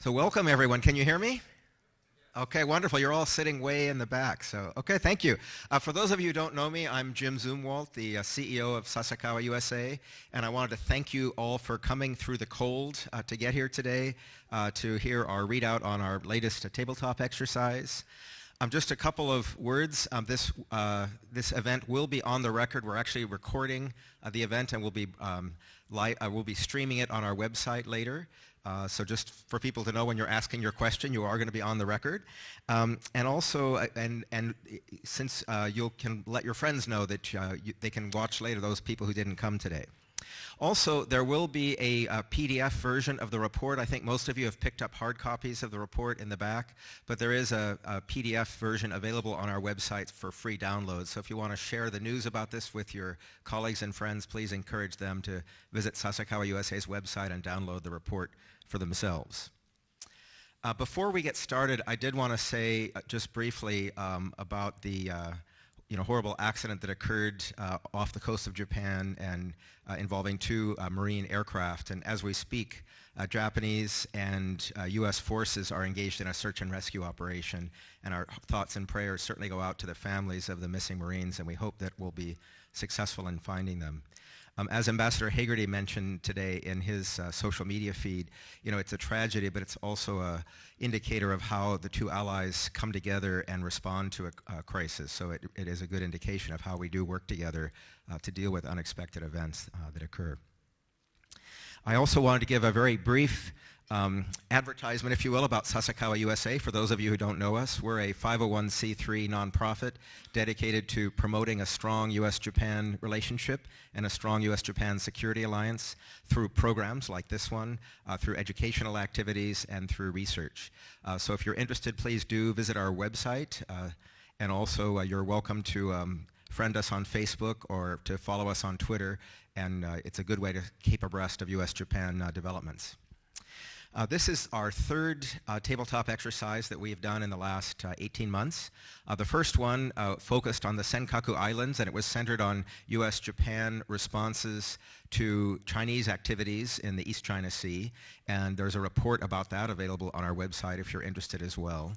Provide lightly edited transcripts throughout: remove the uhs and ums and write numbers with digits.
So welcome everyone. Can you hear me? Okay, wonderful. You're all sitting way in the back. So, okay, thank you. For those of you who don't know me, I'm Jim Zumwalt, the CEO of Sasakawa USA, and I wanted to thank you all for coming through the cold to get here today to hear our readout on our latest tabletop exercise. Just a couple of words. This event will be on the record. We're actually recording the event, and we'll be streaming it on our website later. So just for people to know, when you're asking your question, you are going to be on the record. And also, since you can let your friends know that they can watch later, those people who didn't come today. Also, there will be a PDF version of the report. I think most of you have picked up hard copies of the report in the back, but there is a PDF version available on our website for free download. So if you want to share the news about this with your colleagues and friends, please encourage them to visit Sasakawa USA's website and download the report for themselves. Before we get started, I did want to say just briefly about the horrible accident that occurred off the coast of Japan and involving two Marine aircraft. And as we speak, Japanese and U.S. forces are engaged in a search and rescue operation. And our thoughts and prayers certainly go out to the families of the missing Marines, and we hope that we'll be successful in finding them. As Ambassador Hagerty mentioned today in his social media feed, it's a tragedy, but it's also an indicator of how the two allies come together and respond to a crisis. So it is a good indication of how we do work together to deal with unexpected events that occur. I also wanted to give a very brief advertisement, if you will, about Sasakawa USA. For those of you who don't know us, we're a 501c3 nonprofit dedicated to promoting a strong U.S.-Japan relationship and a strong U.S.-Japan security alliance through programs like this one, through educational activities, and through research. So if you're interested, please do visit our website, and also you're welcome to friend us on Facebook or to follow us on Twitter, and it's a good way to keep abreast of U.S.-Japan developments. This is our third tabletop exercise that we've done in the last 18 months. The first one focused on the Senkaku Islands, and it was centered on U.S.-Japan responses to Chinese activities in the East China Sea, and there's a report about that available on our website if you're interested as well.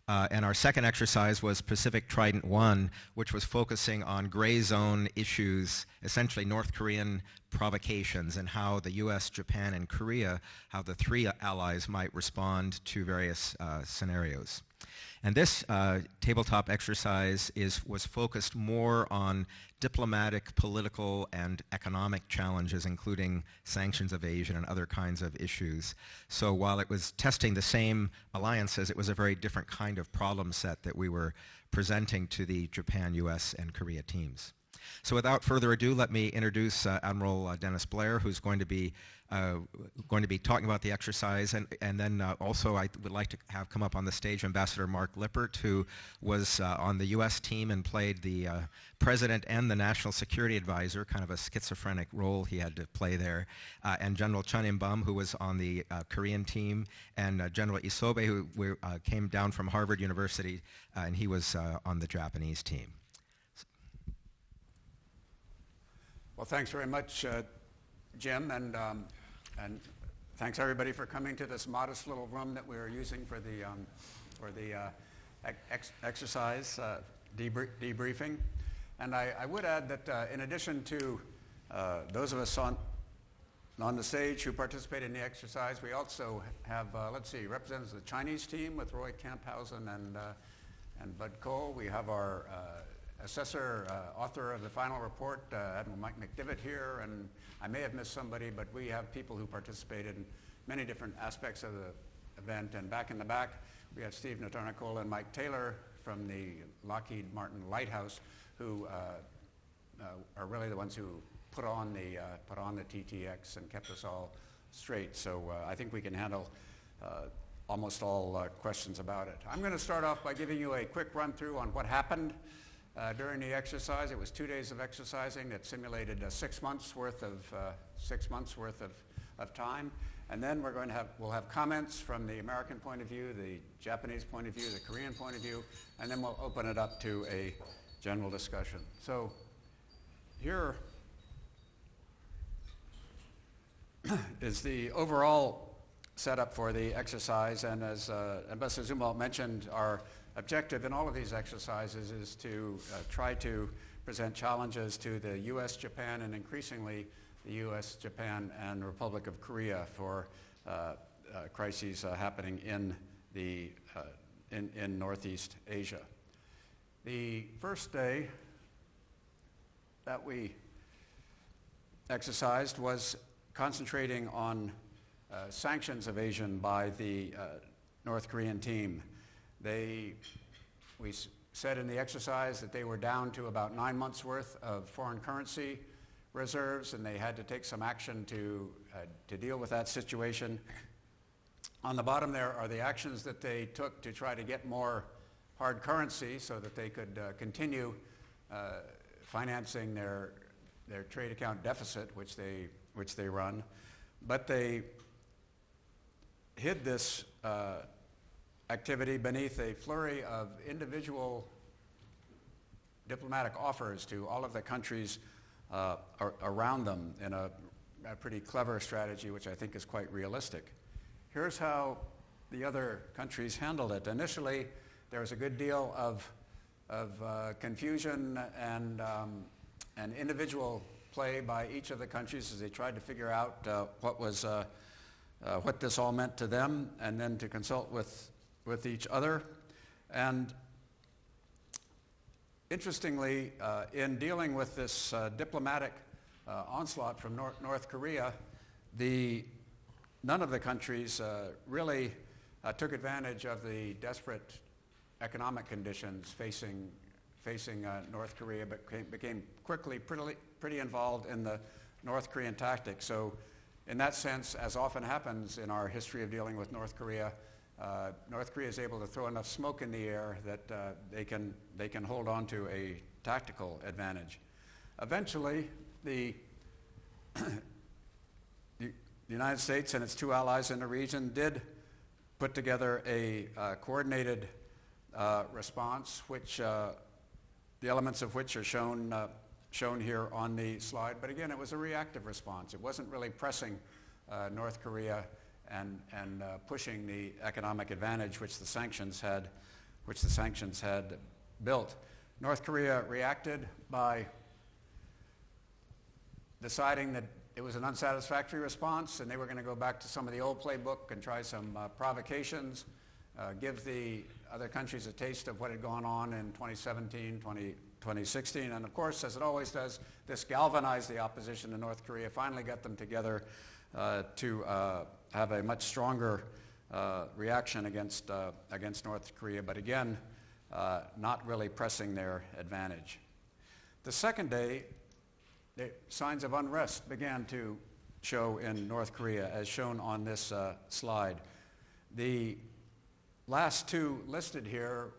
And our second exercise was Pacific Trident I, which was focusing on gray zone issues, essentially North Korean provocations, and how the U.S., Japan, and Korea, how the three allies might respond to various scenarios. And this tabletop exercise was focused more on diplomatic, political, and economic challenges, including sanctions evasion and other kinds of issues. So while it was testing the same alliances, it was a very different kind of problem set that we were presenting to the Japan, US, and Korea teams. So without further ado, let me introduce Admiral Dennis Blair, who's going to be talking about the exercise, and then also I would like to have come up on the stage Ambassador Mark Lippert, who was on the U.S. team and played the President and the National Security Advisor, kind of a schizophrenic role he had to play there, and General In-Bum Chun, who was on the Korean team, and General Isobe, who came down from Harvard University, and he was on the Japanese team. Well, thanks very much, Jim, and thanks everybody for coming to this modest little room that we are using for the exercise debriefing. And I would add that in addition to those of us on the stage who participated in the exercise, we also have, representatives of the Chinese team with Roy Camphausen and Bud Cole. We have our assessor, author of the final report, Admiral Mike McDivitt here, and I may have missed somebody, but we have people who participated in many different aspects of the event. And back in the back, we have Steve Natarnicola and Mike Taylor from the Lockheed Martin Lighthouse, who are really the ones who put on the TTX and kept us all straight. So I think we can handle almost all questions about it. I'm going to start off by giving you a quick run through on what happened during the exercise. It was 2 days of exercising that simulated 6 months worth of time, and then we'll have comments from the American point of view, the Japanese point of view, the Korean point of view, and then we'll open it up to a general discussion. So here is the overall setup for the exercise, and as Ambassador Zumwalt mentioned, our objective in all of these exercises is to try to present challenges to the U.S., Japan, and increasingly the U.S., Japan, and Republic of Korea for crises happening in Northeast Asia. The first day that we exercised was concentrating on sanctions evasion by the North Korean team. We said in the exercise that they were down to about 9 months' worth of foreign currency reserves, and they had to take some action to deal with that situation. On the bottom there are the actions that they took to try to get more hard currency so that they could continue financing their trade account deficit, which they run. But they hid this activity beneath a flurry of individual diplomatic offers to all of the countries around them in a pretty clever strategy, which I think is quite realistic. Here's how the other countries handled it. Initially, there was a good deal of confusion and individual play by each of the countries as they tried to figure out what this all meant to them, and then to consult with each other. And interestingly, in dealing with this diplomatic onslaught from North Korea, none of the countries really took advantage of the desperate economic conditions facing North Korea, but became quickly pretty involved in the North Korean tactics. So in that sense, as often happens in our history of dealing with North Korea is able to throw enough smoke in the air that they can hold on to a tactical advantage. Eventually, the United States and its two allies in the region did put together a coordinated response, which the elements of which are shown here on the slide. But again, it was a reactive response. It wasn't really pressing North Korea and pushing the economic advantage which the sanctions had built. North Korea reacted by deciding that it was an unsatisfactory response, and they were going to go back to some of the old playbook and try some provocations, give the other countries a taste of what had gone on in 2017, 2016. And of course, as it always does, this galvanized the opposition to North Korea, finally got them together to have a much stronger reaction against North Korea, but again, not really pressing their advantage. The second day, the signs of unrest began to show in North Korea, as shown on this slide. The last two listed here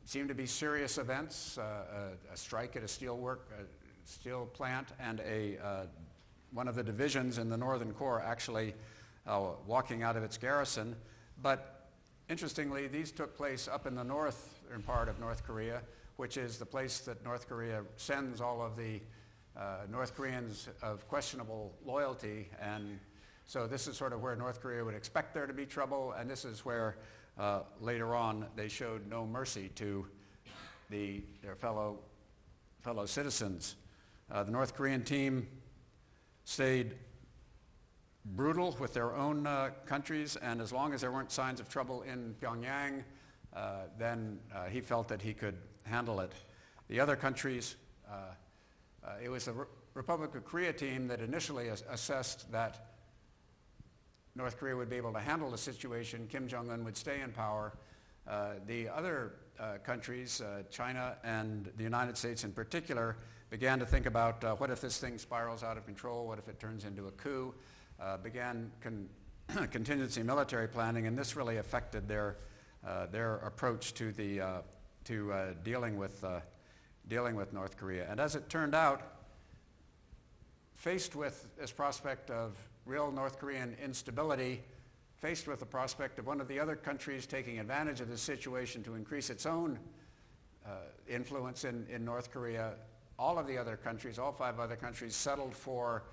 seemed to be serious events, a strike at a steel plant, and one of the divisions in the Northern Corps actually walking out of its garrison. But interestingly, these took place up in the northern part of North Korea, which is the place that North Korea sends all of the North Koreans of questionable loyalty. And so this is sort of where North Korea would expect there to be trouble, and this is where later on they showed no mercy to their fellow citizens. The North Korean team stayed brutal with their own countries, and as long as there weren't signs of trouble in Pyongyang, then he felt that he could handle it. The other countries, it was the Republic of Korea team that initially assessed that North Korea would be able to handle the situation, Kim Jong-un would stay in power. The other countries, China and the United States in particular, began to think about what if this thing spirals out of control, what if it turns into a coup, began contingency military planning, and this really affected their approach to dealing with North Korea. And as it turned out, faced with this prospect of real North Korean instability, faced with the prospect of one of the other countries taking advantage of this situation to increase its own influence in North Korea, all of the other countries, all 5 other countries, settled for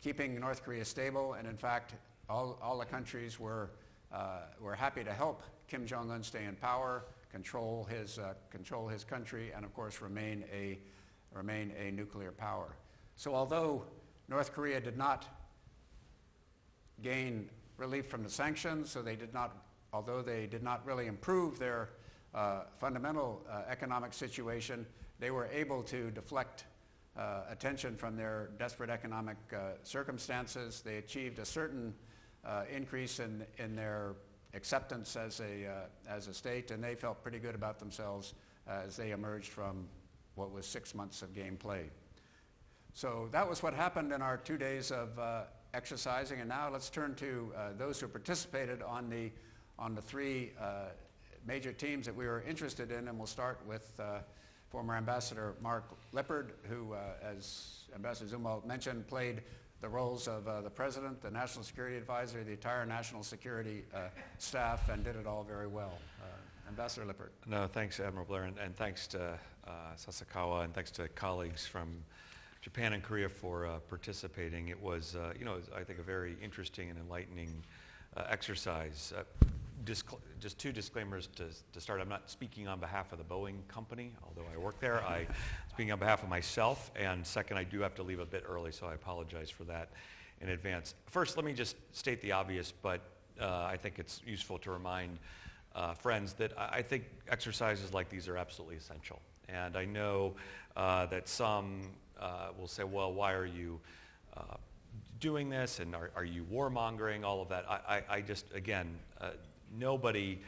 keeping North Korea stable, and in fact, all the countries were happy to help Kim Jong-un stay in power, control his country, and of course remain a nuclear power. So although North Korea did not gain relief from the sanctions, although they did not really improve their fundamental economic situation, they were able to deflect attention from their desperate economic circumstances. They achieved a certain increase in their acceptance as a state, and they felt pretty good about themselves as they emerged from what was 6 months of gameplay. So that was what happened in our 2 days of exercising, and now let's turn to those who participated on the three major teams that we were interested in, and we'll start with former Ambassador Mark Lippert, who, as Ambassador Zumwalt mentioned, played the roles of the President, the National Security Advisor, the entire national security staff, and did it all very well. Ambassador Lippert. No, thanks, Admiral Blair, and thanks to Sasakawa, and thanks to colleagues from Japan and Korea for participating. It was, I think, a very interesting and enlightening exercise. Just two disclaimers to start. I'm not speaking on behalf of the Boeing company, although I work there. I'm speaking on behalf of myself. And second, I do have to leave a bit early, so I apologize for that in advance. First, let me just state the obvious, but I think it's useful to remind friends that I think exercises like these are absolutely essential. And I know that some will say, well, why are you doing this, and are you warmongering, all of that. I just, again, nobody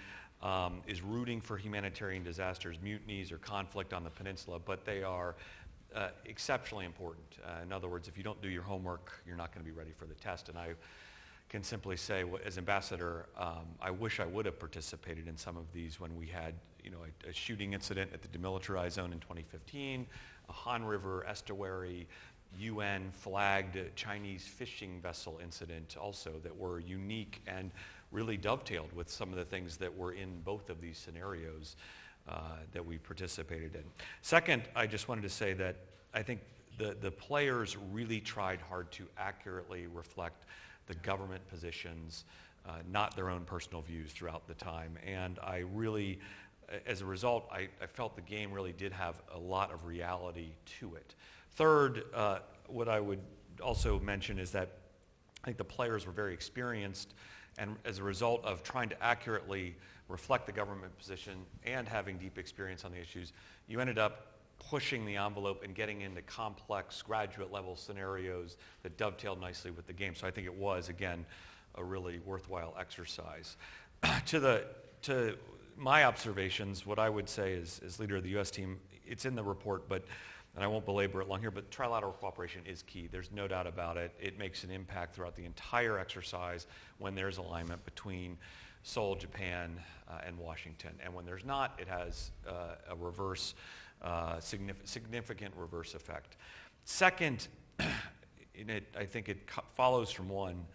is rooting for humanitarian disasters, mutinies, or conflict on the peninsula, but they are exceptionally important. In other words, if you don't do your homework, you're not going to be ready for the test. And I can simply say, as ambassador, I wish I would have participated in some of these when we had, a shooting incident at the demilitarized zone in 2015, a Han River estuary, UN flagged Chinese fishing vessel incident also that were unique and really dovetailed with some of the things that were in both of these scenarios that we participated in. Second, I just wanted to say that I think the players really tried hard to accurately reflect the government positions, not their own personal views throughout the time. And I really, as a result, I felt the game really did have a lot of reality to it. Third, what I would also mention is that I think the players were very experienced, and as a result of trying to accurately reflect the government position and having deep experience on the issues, you ended up pushing the envelope and getting into complex graduate level scenarios that dovetailed nicely with the game. So I think it was, again, a really worthwhile exercise. To my observations, what I would say as leader of the U.S. team, it's in the report, and I won't belabor it long here, but trilateral cooperation is key. There's no doubt about it. It makes an impact throughout the entire exercise when there's alignment between Seoul, Japan, and Washington. And when there's not, it has a reverse, significant reverse effect. Second, I think it follows from one,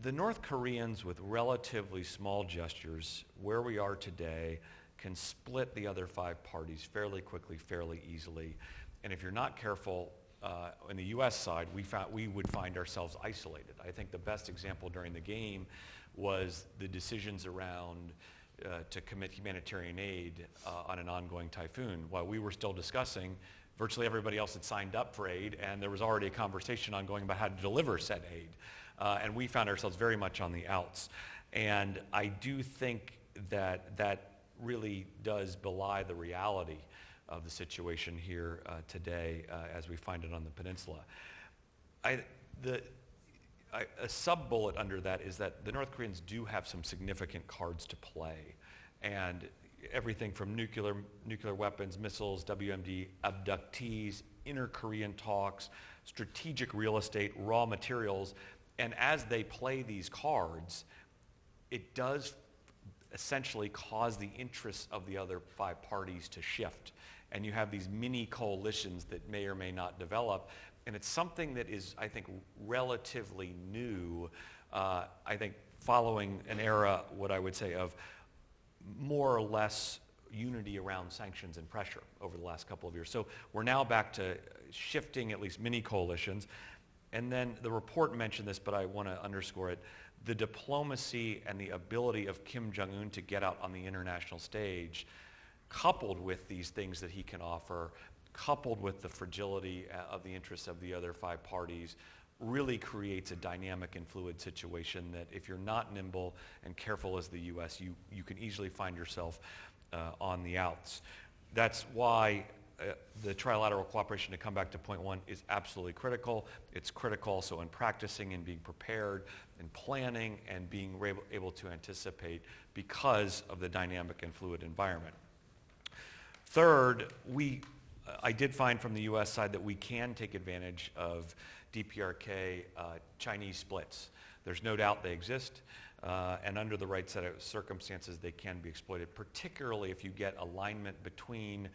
the North Koreans with relatively small gestures, where we are today, can split the other five parties fairly quickly, fairly easily. And if you're not careful, on the U.S. side, we would find ourselves isolated. I think the best example during the game was the decisions around to commit humanitarian aid on an ongoing typhoon. While we were still discussing, virtually everybody else had signed up for aid, and there was already a conversation ongoing about how to deliver said aid. And we found ourselves very much on the outs. And I do think that really does belie the reality of the situation here today as we find it on the peninsula. A sub-bullet under that is that the North Koreans do have some significant cards to play. And everything from nuclear weapons, missiles, WMD, abductees, inter-Korean talks, strategic real estate, raw materials. And as they play these cards, it does essentially cause the interests of the other five parties to shift. And you have these mini coalitions that may or may not develop. And it's something that is, I think, relatively new, I think, following an era, what I would say, of more or less unity around sanctions and pressure over the last couple of years. So we're now back to shifting at least mini coalitions. And then the report mentioned this, but I want to underscore it. The diplomacy and the ability of Kim Jong-un to get out on the international stage, coupled with these things that he can offer, coupled with the fragility of the interests of the other 5 parties, really creates a dynamic and fluid situation that if you're not nimble and careful as the U.S., you can easily find yourself on the outs. That's why the trilateral cooperation, to come back to point 1, is absolutely critical. It's critical also in practicing and being prepared and planning and being able to anticipate because of the dynamic and fluid environment. Third, I did find from the U.S. side that we can take advantage of DPRK Chinese splits. There's no doubt they exist, and under the right set of circumstances, they can be exploited, particularly if you get alignment between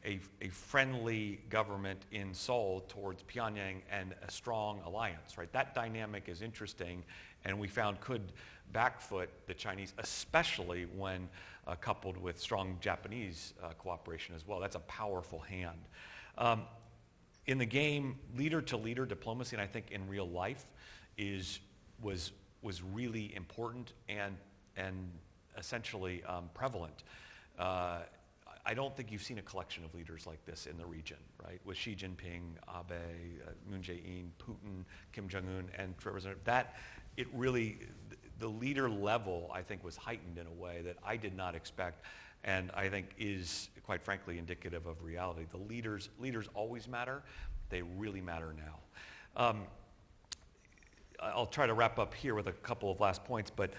a friendly government in Seoul towards Pyongyang and a strong alliance, right? That dynamic is interesting, and we found could backfoot the Chinese, especially when coupled with strong Japanese cooperation as well. That's a powerful hand. In the game, leader-to-leader diplomacy, and I think in real life, was really important and essentially prevalent. I don't think you've seen a collection of leaders like this in the region, right? With Xi Jinping, Abe, Moon Jae-in, Putin, Kim Jong-un, and Representative. It really, the leader level, I think, was heightened in a way that I did not expect, and I think is, quite frankly, indicative of reality. The leaders always matter. They really matter now. I'll try to wrap up here with a couple of last points, but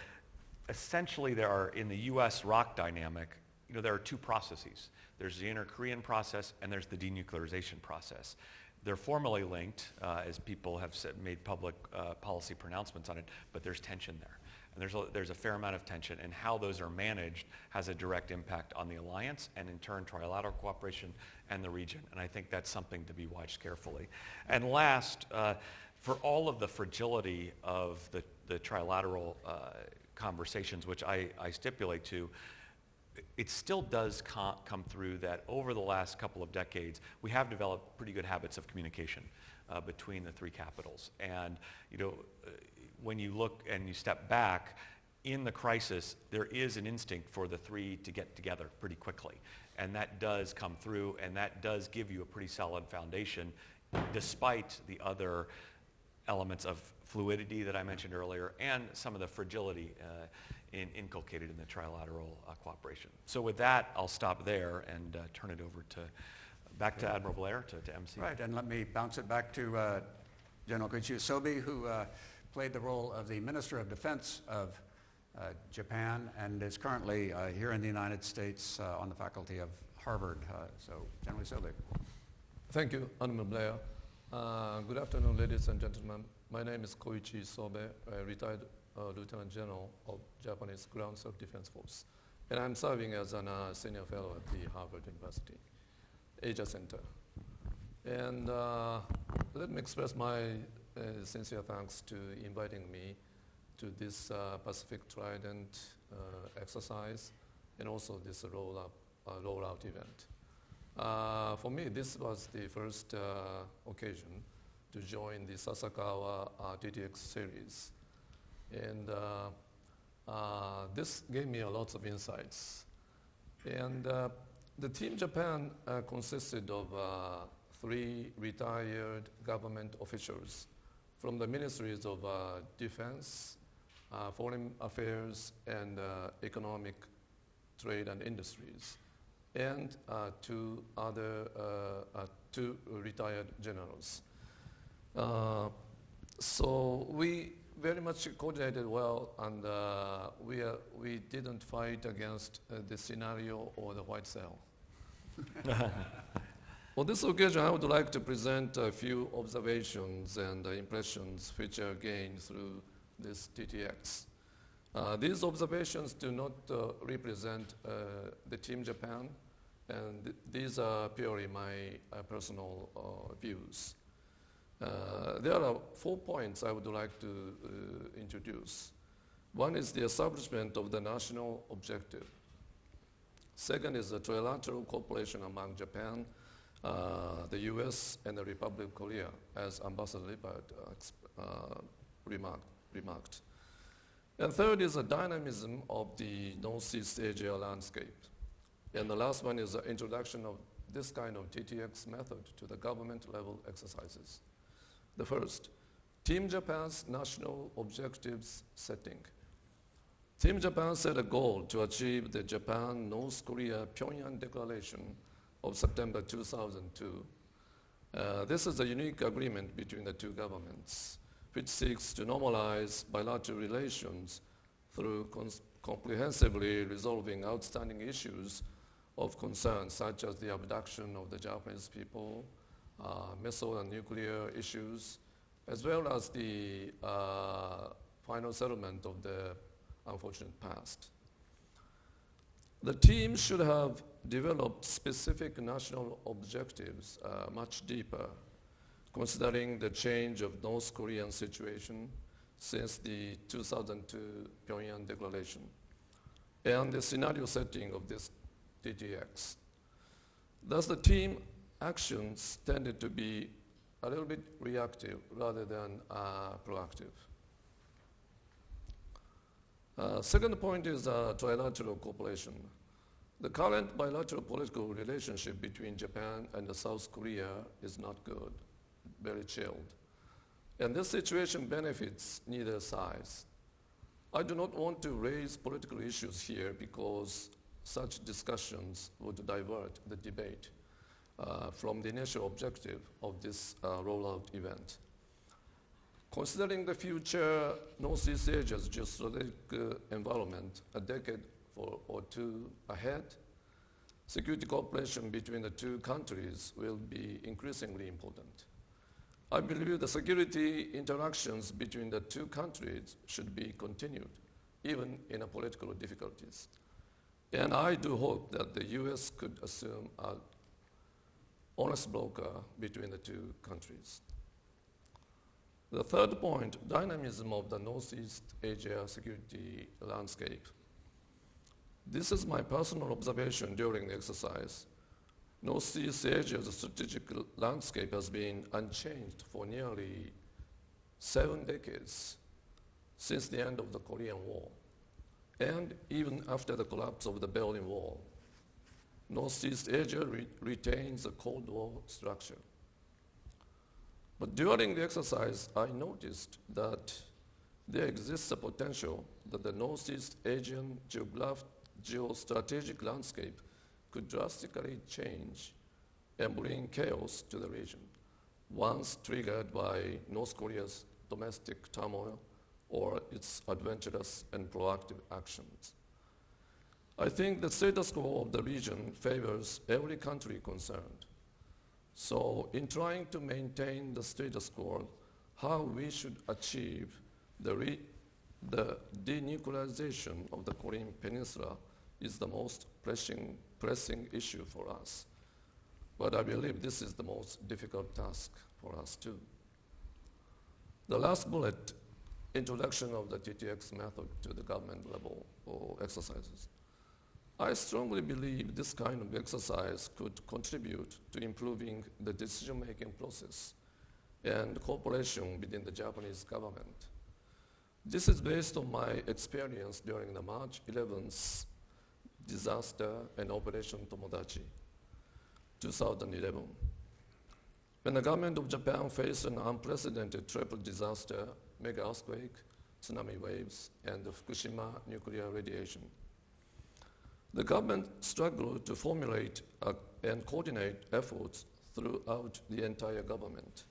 essentially there are, in the U.S. ROC dynamic, there are 2 processes. There's the inter-Korean process and there's the denuclearization process. They're formally linked, as people have made public policy pronouncements on it, but there's tension there. And there's a fair amount of tension, and how those are managed has a direct impact on the alliance and in turn trilateral cooperation and the region. And I think that's something to be watched carefully. And last, for all of the fragility of the trilateral conversations, which I stipulate to, it still does come through that over the last couple of decades, we have developed pretty good habits of communication between the 3 capitals. And when you look and you step back, in the crisis, there is an instinct for the 3 to get together pretty quickly. And that does come through, and that does give you a pretty solid foundation, despite the other elements of fluidity that I mentioned earlier and some of the fragility inculcated in the trilateral cooperation. So with that, I'll stop there and turn it over back to Admiral Blair to MC. Right, and let me bounce it back to General Koichi Isobe, who played the role of the Minister of Defense of Japan and is currently here in the United States on the faculty of Harvard. So, General Isobe. Thank you, Admiral Blair. Good afternoon, ladies and gentlemen. My name is Koichi Isobe, a retired Lieutenant General of Japanese Ground Self-Defense Force. And I'm serving as a senior fellow at the Harvard University Asia Center. And let me express my sincere thanks to inviting me to this Pacific Trident exercise and also this rollout event. For me, this was the first occasion to join the Sasakawa DTX series. And this gave me a lot of insights. And the Team Japan consisted of 3 retired government officials from the ministries of Defense, Foreign Affairs, and Economic, Trade, and Industries, and 2 retired generals. So we very much coordinated well, and we didn't fight against the scenario or the white cell. On this occasion, I would like to present a few observations and impressions which are gained through this TTX. These observations do not represent the Team Japan, and these are purely my personal views. There are 4 points I would like to introduce. One is the establishment of the national objective. Second is the trilateral cooperation among Japan the US and the Republic of Korea, as Ambassador Lippert remarked. And third is the dynamism of the Northeast Asia landscape. And the last one is the introduction of this kind of TTX method to the government level exercises. The first, Team Japan's national objectives setting. Team Japan set a goal to achieve the Japan-North Korea Pyongyang Declaration of September 2002. This is a unique agreement between the two governments, which seeks to normalize bilateral relations through comprehensively resolving outstanding issues of concern, such as the abduction of the Japanese people, missile and nuclear issues, as well as the final settlement of the unfortunate past. The team should have developed specific national objectives much deeper, considering the change of North Korean situation since the 2002 Pyongyang Declaration and the scenario setting of this TTX. Thus, the team actions tended to be a little bit reactive rather than proactive. Second point is trilateral cooperation. The current bilateral political relationship between Japan and South Korea is not good, very chilled. And this situation benefits neither side. I do not want to raise political issues here because such discussions would divert the debate from the initial objective of this rollout event. Considering the future Northeast Asia's geostrategic environment a decade or two ahead, security cooperation between the two countries will be increasingly important. I believe the security interactions between the two countries should be continued, even in political difficulties. And I do hope that the US could assume an honest broker between the two countries. The third point, dynamism of the Northeast Asia security landscape. This is my personal observation during the exercise. Northeast Asia's strategic landscape has been unchanged for nearly 7 decades since the end of the Korean War. And even after the collapse of the Berlin Wall, Northeast Asia retains a Cold War structure. But during the exercise, I noticed that there exists a potential that the Northeast Asian geostrategic landscape could drastically change and bring chaos to the region, once triggered by North Korea's domestic turmoil or its adventurous and proactive actions. I think the status quo of the region favors every country concerned. So in trying to maintain the status quo, how we should achieve the denuclearization of the Korean Peninsula is the most pressing issue for us. But I believe this is the most difficult task for us too. The last bullet, introduction of the TTX method to the government level exercises. I strongly believe this kind of exercise could contribute to improving the decision-making process and cooperation within the Japanese government. This is based on my experience during the March 11th disaster and Operation Tomodachi, 2011. When the government of Japan faced an unprecedented triple disaster, mega earthquake, tsunami waves, and the Fukushima nuclear radiation. The government struggled to formulate and coordinate efforts throughout the entire government.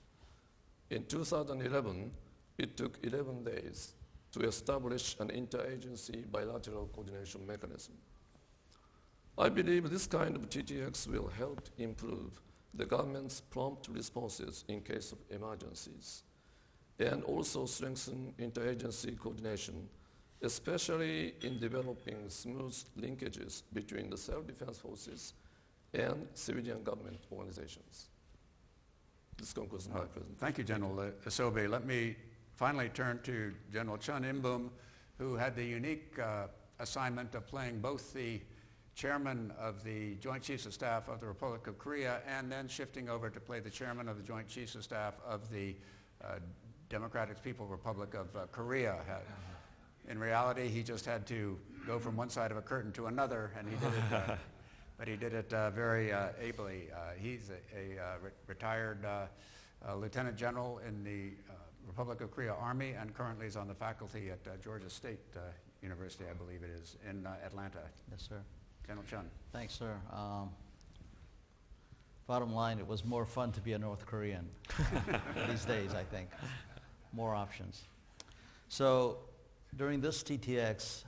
In 2011, it took 11 days to establish an interagency bilateral coordination mechanism. I believe this kind of TTX will help improve the government's prompt responses in case of emergencies, and also strengthen interagency coordination, especially in developing smooth linkages between the self-defense forces and civilian government organizations. This concludes my presentation. Thank you, General Isobe. Let me finally turn to General Chun In-Bum, who had the unique assignment of playing both the chairman of the Joint Chiefs of Staff of the Republic of Korea, and then shifting over to play the chairman of the Joint Chiefs of Staff of the Democratic People's Republic of Korea. In reality, he just had to go from one side of a curtain to another, and he did it, but he did it very ably. He's a retired lieutenant general in the Republic of Korea Army, and currently is on the faculty at Georgia State University, I believe it is, in Atlanta. Yes, sir. General Chun. Thanks, sir. Bottom line, it was more fun to be a North Korean these days, I think. More options. So during this TTX,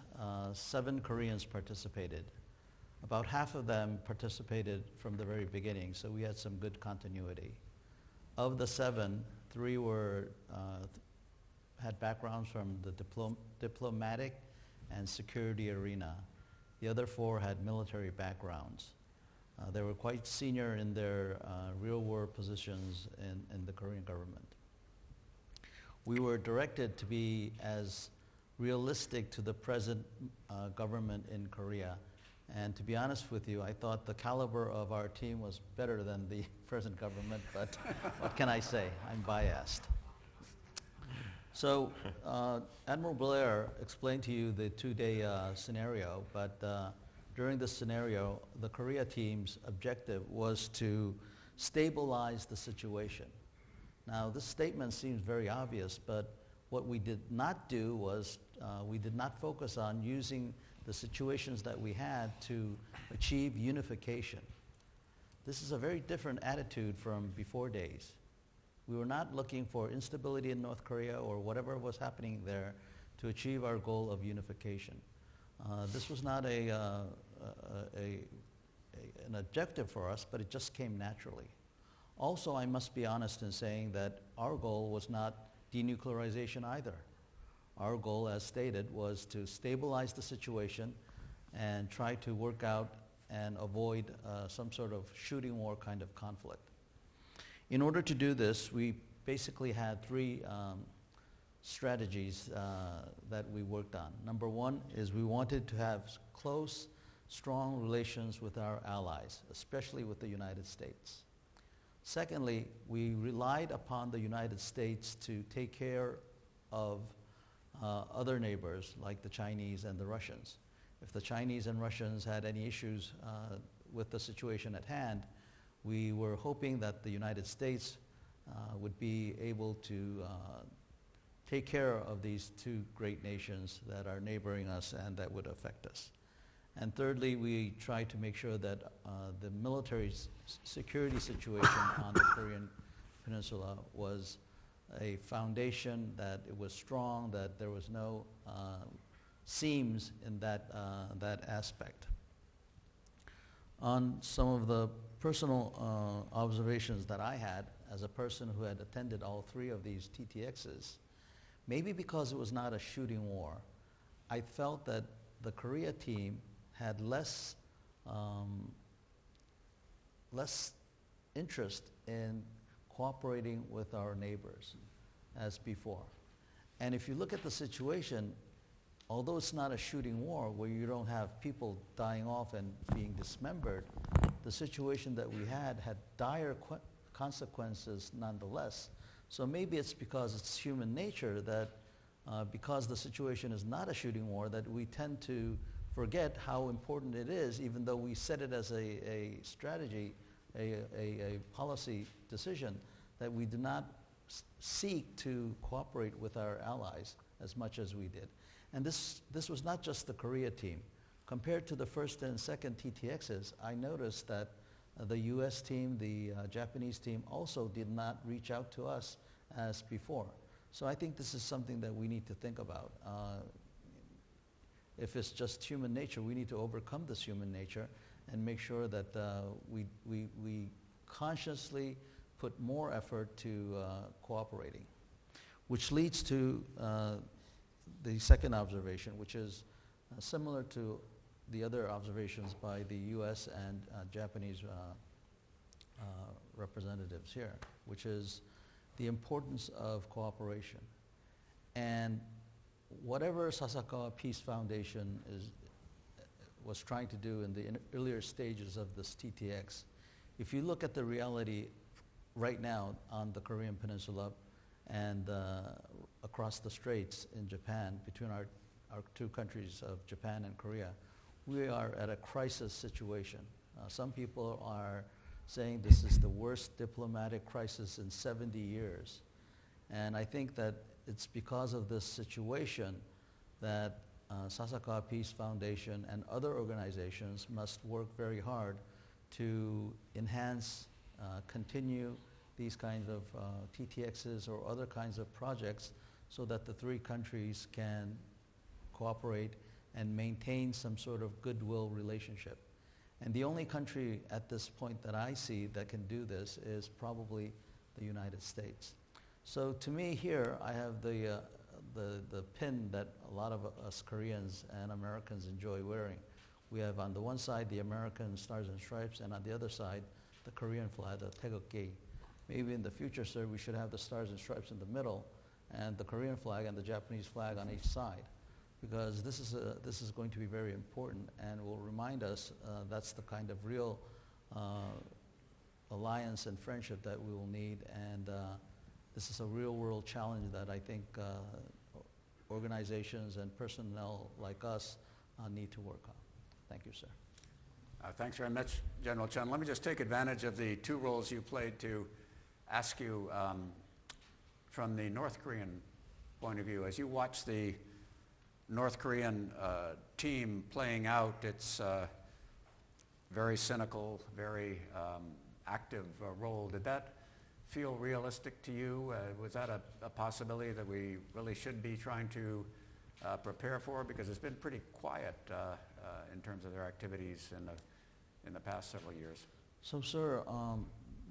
7 Koreans participated. About half of them participated from the very beginning, so we had some good continuity. Of the 7, 3 had backgrounds from the diplomatic and security arena. The other 4 had military backgrounds. They were quite senior in their real-world positions in the Korean government. We were directed to be as realistic to the present government in Korea. And to be honest with you, I thought the caliber of our team was better than the present government, but what can I say? I'm biased. So Admiral Blair explained to you the 2-day scenario, but during this scenario, the Korea team's objective was to stabilize the situation. Now, this statement seems very obvious, but what we did not do was we did not focus on using the situations that we had to achieve unification. This is a very different attitude from before days. We were not looking for instability in North Korea or whatever was happening there to achieve our goal of unification. This was not an objective for us, but it just came naturally. Also, I must be honest in saying that our goal was not denuclearization either. Our goal, as stated, was to stabilize the situation and try to work out and avoid some sort of shooting war kind of conflict. In order to do this, we basically had 3 strategies that we worked on. Number 1 is we wanted to have close, strong relations with our allies, especially with the United States. Secondly, we relied upon the United States to take care of other neighbors like the Chinese and the Russians. If the Chinese and Russians had any issues with the situation at hand, we were hoping that the United States would be able to take care of these 2 great nations that are neighboring us and that would affect us. And thirdly, we tried to make sure that the military security situation on the Korean Peninsula was a foundation, that it was strong, that there was no seams in that aspect. On some of the personal observations that I had as a person who had attended all 3 of these TTXs, maybe because it was not a shooting war, I felt that the Korea team had less interest in cooperating with our neighbors as before. And if you look at the situation, although it's not a shooting war where you don't have people dying off and being dismembered, the situation that we had dire consequences nonetheless. So maybe it's because it's human nature that because the situation is not a shooting war, that we tend to forget how important it is, even though we set it as a strategy, a policy decision, that we do not seek to cooperate with our allies as much as we did. And this was not just the Korea team. Compared to the first and second TTXs, I noticed that the US team, the Japanese team also did not reach out to us as before. So I think this is something that we need to think about. If it's just human nature, we need to overcome this human nature and make sure that we consciously put more effort to cooperating, which leads to the second observation, which is similar to the other observations by the US and Japanese representatives here, which is the importance of cooperation. And whatever Sasakawa Peace Foundation was trying to do in the earlier stages of this TTX. If you look at the reality right now on the Korean Peninsula and across the straits in Japan, between our two countries of Japan and Korea, we are at a crisis situation. Some people are saying this is the worst diplomatic crisis in 70 years. And I think that it's because of this situation that Sasakawa Peace Foundation and other organizations must work very hard to enhance, continue these kinds of TTXs or other kinds of projects so that the three countries can cooperate and maintain some sort of goodwill relationship. And the only country at this point that I see that can do this is probably the United States. So to me here, I have the pin that a lot of us Koreans and Americans enjoy wearing. We have on the one side the American Stars and Stripes, and on the other side the Korean flag, the taegukgi. Maybe in the future, sir, we should have the Stars and Stripes in the middle and the Korean flag and the Japanese flag on each side, because this is going to be very important and will remind us that's the kind of real alliance and friendship that we will need, and this is a real world challenge that I think organizations and personnel like us need to work on. Thank you, sir. Thanks very much, General Chun. Let me just take advantage of the two roles you played to ask you from the North Korean point of view. As you watch the North Korean team playing out its very cynical, very active role, did that feel realistic to you? Was that a possibility that we really should be trying to prepare for? Because it's been pretty quiet in terms of their activities in the past several years. So, sir,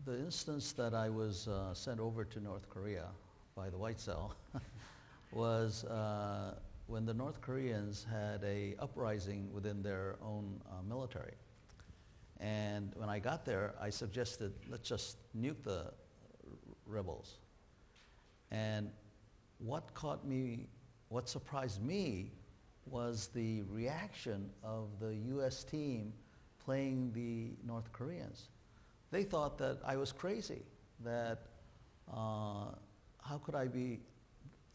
the instance that I was sent over to North Korea by the White Cell was when the North Koreans had an uprising within their own military. And when I got there, I suggested, let's just nuke the rebels. And what surprised me was the reaction of the U.S. team playing the North Koreans. They thought that I was crazy, that how could I be,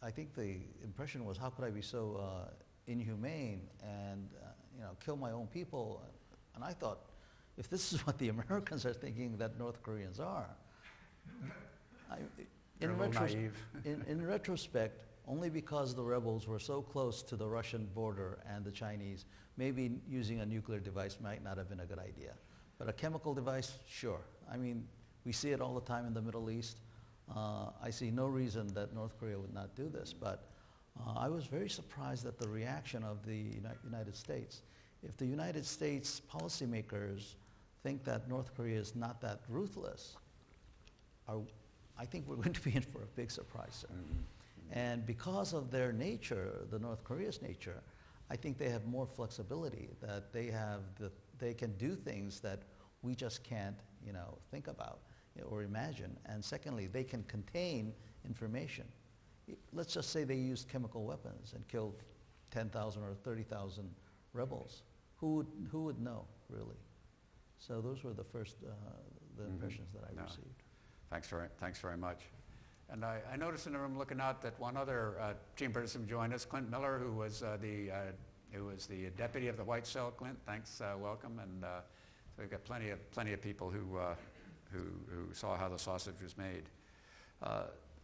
I think the impression was, how could I be so inhumane and kill my own people? And I thought, if this is what the Americans are thinking that North Koreans are, in retrospect, only because the rebels were so close to the Russian border and the Chinese, maybe using a nuclear device might not have been a good idea. But a chemical device, sure. I mean, we see it all the time in the Middle East. I see no reason that North Korea would not do this, but I was very surprised at the reaction of the United States. If the United States policymakers think that North Korea is not that ruthless, I think we're going to be in for a big surprise, sir. Mm-hmm. And because of their nature, the North Korea's nature, I think they have more flexibility, that they can do things that we just can't, think about or imagine. And secondly, they can contain information. Let's just say they used chemical weapons and killed 10,000 or 30,000 rebels. Who would know, really? So those were the first impressions that I received. Thanks very much. And I noticed in the room looking out that one other team participant joined us, Clint Miller, who was the deputy of the White Cell. Clint, thanks, welcome. And so we've got plenty of people who saw how the sausage was made.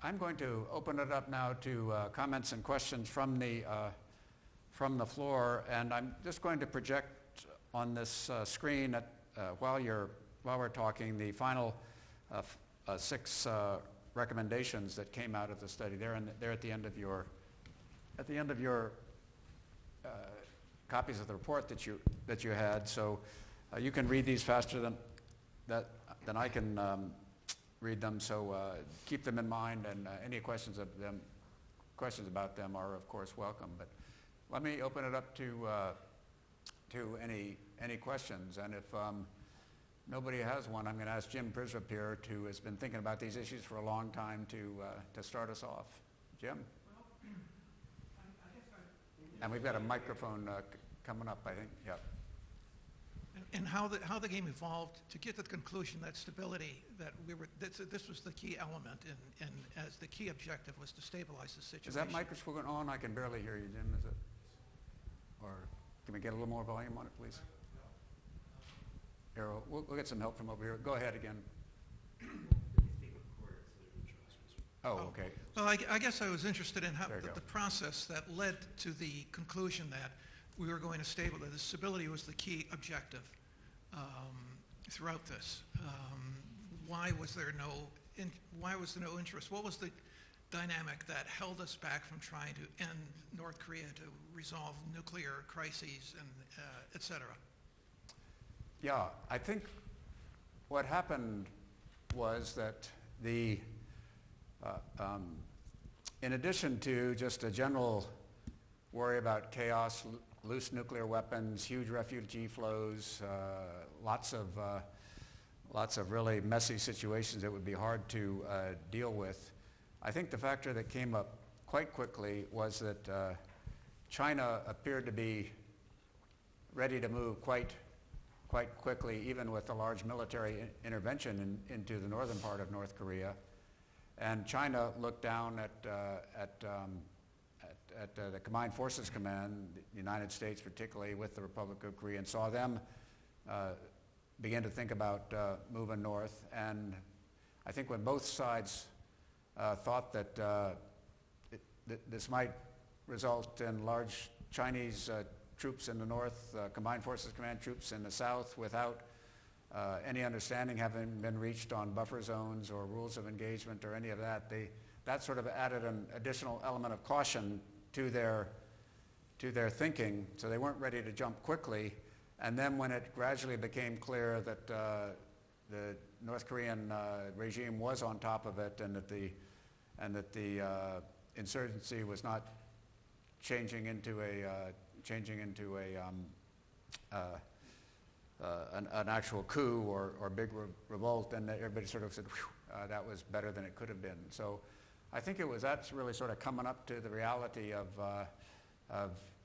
I'm going to open it up now to comments and questions from the floor, and I'm just going to project on this screen while we're talking the final 6 recommendations that came out of the study. They're at the end of your copies of the report that you had. So you can read these faster than I can read them. So keep them in mind, and any questions about them are of course welcome. But let me open it up to any questions, and if nobody has one, I'm going to ask Jim Prisrup here, who has been thinking about these issues for a long time, to start us off. Jim? Well, I guess and we've got a microphone coming up, I think. Yep. and how the game evolved to get to the conclusion that stability, that this was the key element, and as the key objective was to stabilize the situation. Is that microphone on? I can barely hear you, Jim. Is it? Or can we get a little more volume on it, please? Arrow, we'll get some help from over here. Go ahead again. Oh, okay. Well, I guess I was interested in how There you go. the process that led to the conclusion that we were going to stabilize. The stability was the key objective throughout this. Why was there no interest? What was the dynamic that held us back from trying to end North Korea, to resolve nuclear crises, and et cetera? Yeah, I think what happened was that in addition to just a general worry about chaos, loose nuclear weapons, huge refugee flows, lots of really messy situations that would be hard to deal with, I think the factor that came up quite quickly was that China appeared to be ready to move quite quickly, even with a large military intervention into the northern part of North Korea. And China looked down at the Combined Forces Command, the United States particularly, with the Republic of Korea, and saw them begin to think about moving north. And I think when both sides thought that this might result in large Chinese troops in the north, Combined Forces Command troops in the south, without any understanding having been reached on buffer zones or rules of engagement or any of that, that sort of added an additional element of caution to their thinking, so they weren't ready to jump quickly. And then when it gradually became clear that the North Korean regime was on top of it, and that the insurgency was not changing into an actual coup or big revolt, and everybody sort of said, that was better than it could have been. So I think that's really sort of coming up to the reality of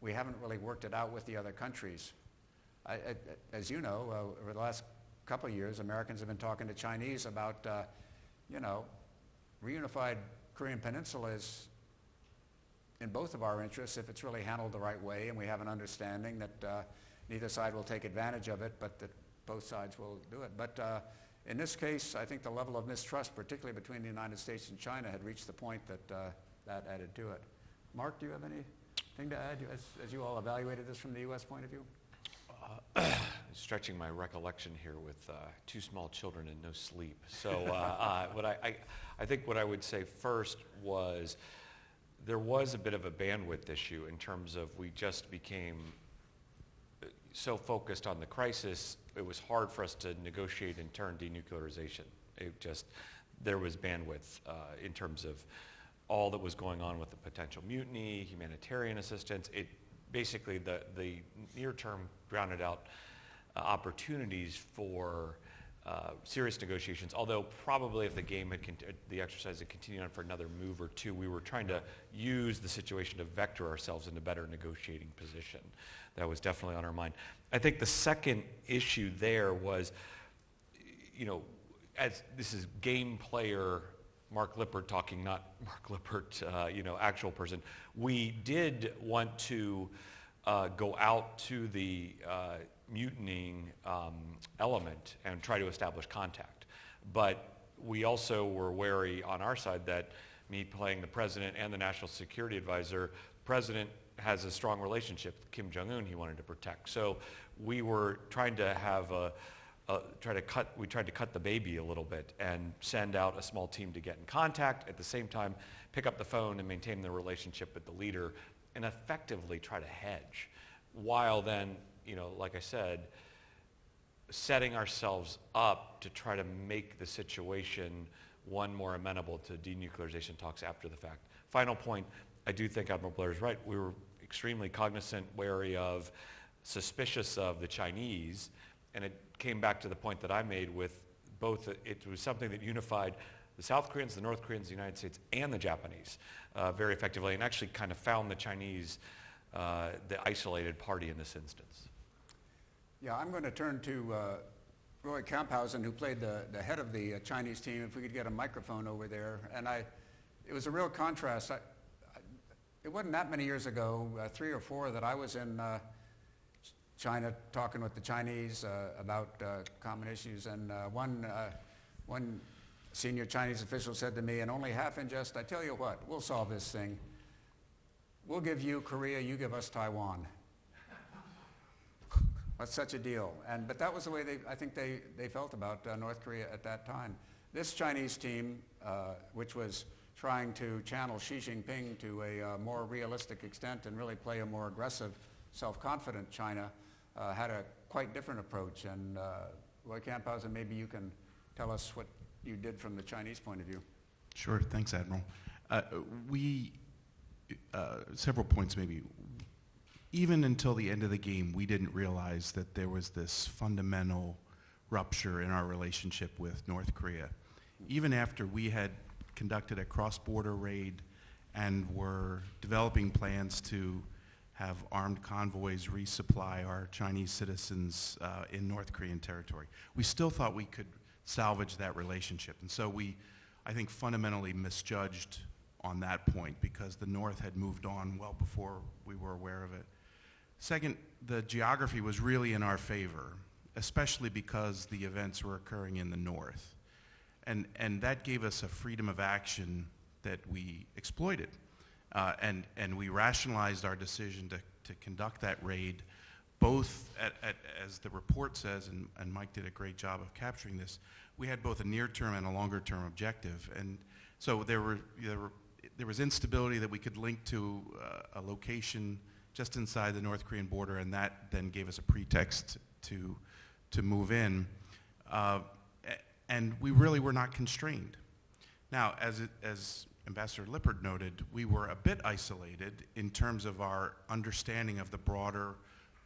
we haven't really worked it out with the other countries. As you know, over the last couple of years, Americans have been talking to Chinese about, reunified Korean Peninsula is in both of our interests if it's really handled the right way, and we have an understanding that neither side will take advantage of it, but that both sides will do it. But in this case, I think the level of mistrust, particularly between the United States and China, had reached the point that that added to it. Mark, do you have anything to add as you all evaluated this from the U.S. point of view? Stretching my recollection here with two small children and no sleep. So I think what I would say first was there was a bit of a bandwidth issue in terms of we just became so focused on the crisis, it was hard for us to negotiate in turn denuclearization. There was bandwidth in terms of all that was going on with the potential mutiny, humanitarian assistance. Basically, the near term grounded out opportunities for serious negotiations, although probably if the exercise had continued on for another move or two, we were trying to use the situation to vector ourselves into a better negotiating position. That was definitely on our mind. I think the second issue there was, as this is game player Mark Lippert talking, not Mark Lippert, actual person, we did want to go out to the mutinying element and try to establish contact. But we also were wary on our side that me playing the president and the national security advisor, the president has a strong relationship with Kim Jong-un he wanted to protect. So we were trying to have we tried to cut the baby a little bit and send out a small team to get in contact, at the same time pick up the phone and maintain the relationship with the leader and effectively try to hedge, while then, like I said, setting ourselves up to try to make the situation one more amenable to denuclearization talks after the fact. Final point, I do think Admiral Blair is right. We were extremely cognizant, wary of, suspicious of the Chinese, and it came back to the point that I made with both. It was something that unified the South Koreans, the North Koreans, the United States, and the Japanese very effectively, and actually kind of found the Chinese the isolated party in this instance. Yeah, I'm going to turn to Roy Camphausen, who played the head of the Chinese team, if we could get a microphone over there. And it was a real contrast. It wasn't that many years ago, 3 or 4, that I was in China talking with the Chinese about common issues. And one senior Chinese official said to me, and only half in jest, I tell you what, we'll solve this thing. We'll give you Korea, you give us Taiwan. That's such a deal. But that was the way I think they felt about North Korea at that time. This Chinese team, which was trying to channel Xi Jinping to a more realistic extent and really play a more aggressive, self-confident China, had a quite different approach. And Roy Camphausen, maybe you can tell us what you did from the Chinese point of view. Sure, thanks, Admiral. Several points maybe. Even until the end of the game, we didn't realize that there was this fundamental rupture in our relationship with North Korea. Even after we had conducted a cross-border raid and were developing plans to have armed convoys resupply our Chinese citizens in North Korean territory, we still thought we could salvage that relationship. And so we, I think, fundamentally misjudged on that point because the North had moved on well before we were aware of it. Second, the geography was really in our favor, especially because the events were occurring in the North. And that gave us a freedom of action that we exploited. And we rationalized our decision to conduct that raid, both as the report says, and Mike did a great job of capturing this, we had both a near-term and a longer-term objective. And so there was instability that we could link to a location just inside the North Korean border, and that then gave us a pretext to move in. And we really were not constrained. Now, as Ambassador Lippert noted, we were a bit isolated in terms of our understanding of the broader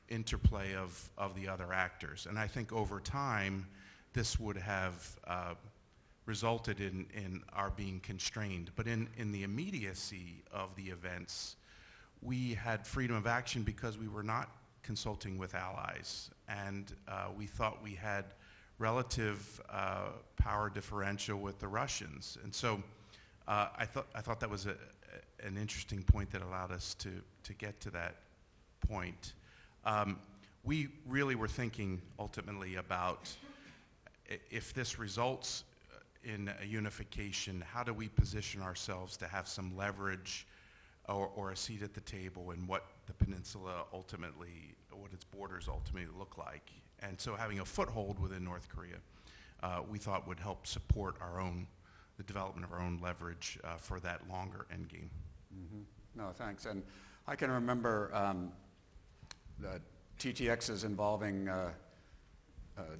interplay of the other actors. And I think over time, this would have resulted in our being constrained. But in the immediacy of the events, we had freedom of action because we were not consulting with allies. And we thought we had relative power differential with the Russians. And so I thought that was an interesting point that allowed us to get to that point. We really were thinking ultimately about if this results in a unification, how do we position ourselves to have some leverage or a seat at the table in what the peninsula ultimately, what its borders ultimately look like. And so having a foothold within North Korea, we thought would help support the development of our own leverage for that longer endgame. Mm-hmm. No, thanks. And I can remember the TTXs involving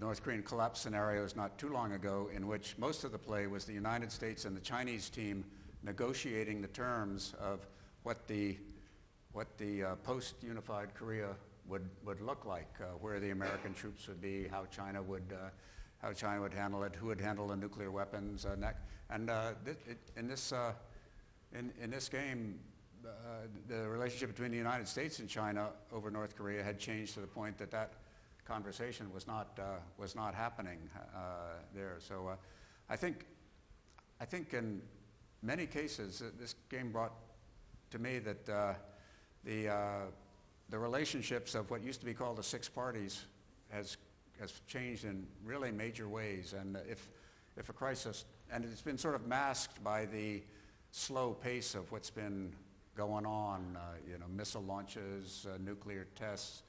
North Korean collapse scenarios not too long ago, in which most of the play was the United States and the Chinese team negotiating the terms of what the post-unified Korea would look like, where the American troops would be, how China would handle it, who would handle the nuclear weapons, in this game, the relationship between the United States and China over North Korea had changed to the point that conversation was not happening there. So I think in many cases this game brought to me that the relationships of what used to be called the six parties has changed in really major ways. And if a crisis, and it's been sort of masked by the slow pace of what's been going on, missile launches, nuclear tests,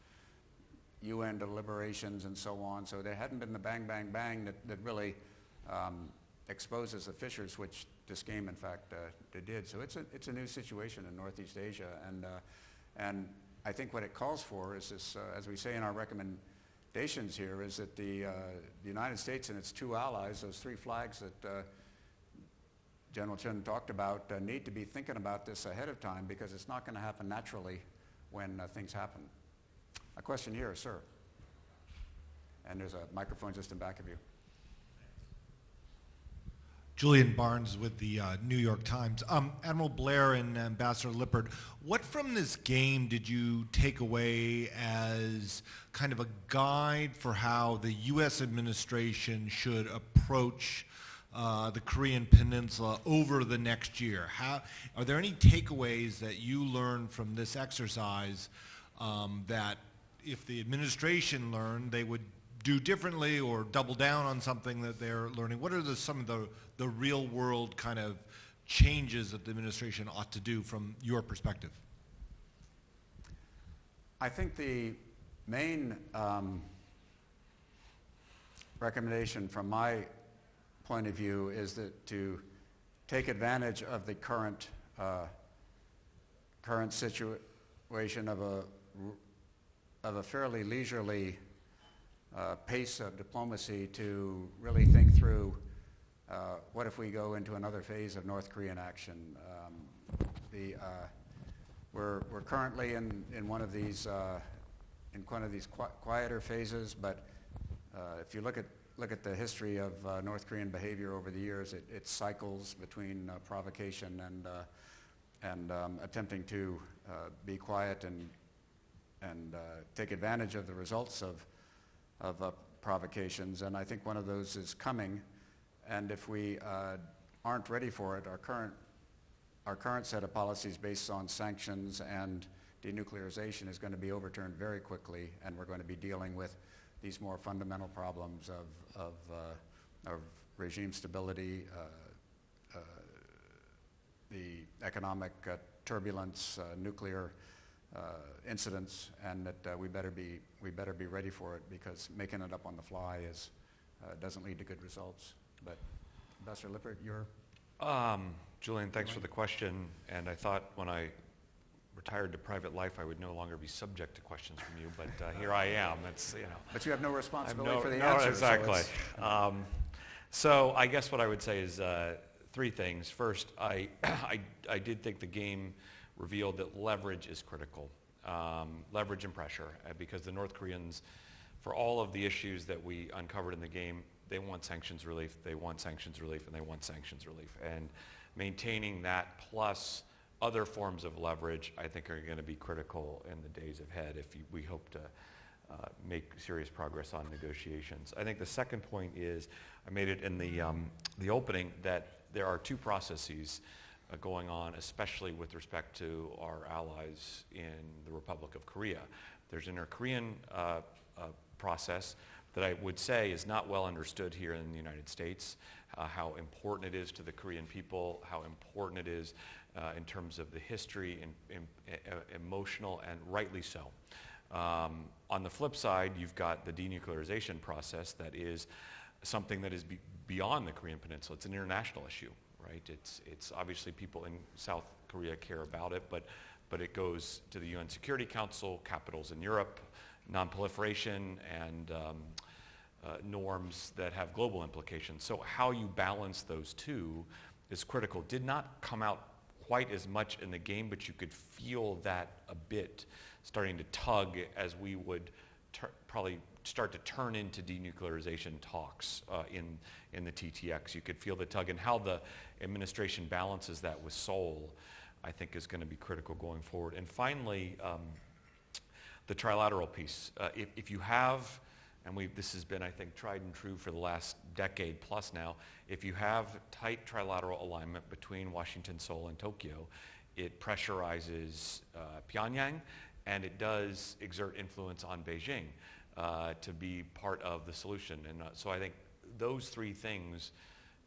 UN deliberations, and so on. So there hadn't been the bang, bang, bang that really exposes the fissures, which this game, in fact, did. So it's a new situation in Northeast Asia, and I think what it calls for is this, as we say in our recommendations here, is that the United States and its two allies, those three flags that General Chun talked about, need to be thinking about this ahead of time, because it's not going to happen naturally when things happen. A question here, sir. And there's a microphone just in back of you. Julian Barnes with the New York Times. Admiral Blair and Ambassador Lippert, what from this game did you take away as kind of a guide for how the U.S. administration should approach the Korean Peninsula over the next year? Are there any takeaways that you learned from this exercise that if the administration learned, they would do differently or double down on something that they're learning? What are some of the real world kind of changes that the administration ought to do from your perspective? I think the main recommendation from my point of view is that to take advantage of the current situation of a fairly leisurely pace of diplomacy to really think through what if we go into another phase of North Korean action. We're currently in one of these quieter phases, but if you look at the history of North Korean behavior over the years, it cycles between provocation and attempting to be quiet and take advantage of the results of provocations, and I think one of those is coming. And if we aren't ready for it, our current set of policies based on sanctions and denuclearization is going to be overturned very quickly, and we're going to be dealing with these more fundamental problems of regime stability, the economic turbulence, nuclear incidents, and that we better be ready for it, because making it up on the fly doesn't lead to good results. But Ambassador Lippert, you're Julian, thanks for the question. And I thought when I retired to private life, I would no longer be subject to questions from you, but here I am. It's, you know. But you have no responsibility for the answer. Exactly. So I guess what I would say is three things. First, I did think the game revealed that leverage is critical, leverage and pressure, because the North Koreans, for all of the issues that we uncovered in the game, they want sanctions relief, they want sanctions relief, and they want sanctions relief. And maintaining that plus other forms of leverage, I think, are going to be critical in the days ahead if we hope to make serious progress on negotiations. I think the second point is, I made it in the opening, that there are two processes going on, especially with respect to our allies in the Republic of Korea. There's an inter-Korean process that I would say is not well understood here in the United States, how important it is to the Korean people, how important it is in terms of the history, and emotional, and rightly so. On the flip side, you've got the denuclearization process that is something that is beyond the Korean Peninsula. It's an international issue, right? It's obviously people in South Korea care about it, but it goes to the UN Security Council, capitals in Europe, non-proliferation, and norms that have global implications. So how you balance those two is critical. Did not come out quite as much in the game, but you could feel that a bit starting to tug as we would probably start to turn into denuclearization talks in the TTX. You could feel the tug, and how the administration balances that with Seoul, I think, is going to be critical going forward. And finally, the trilateral piece. If you have, and this has been, I think, tried and true for the last decade plus now, if you have tight trilateral alignment between Washington, Seoul, and Tokyo, it pressurizes Pyongyang, and it does exert influence on Beijing to be part of the solution. And so I think those three things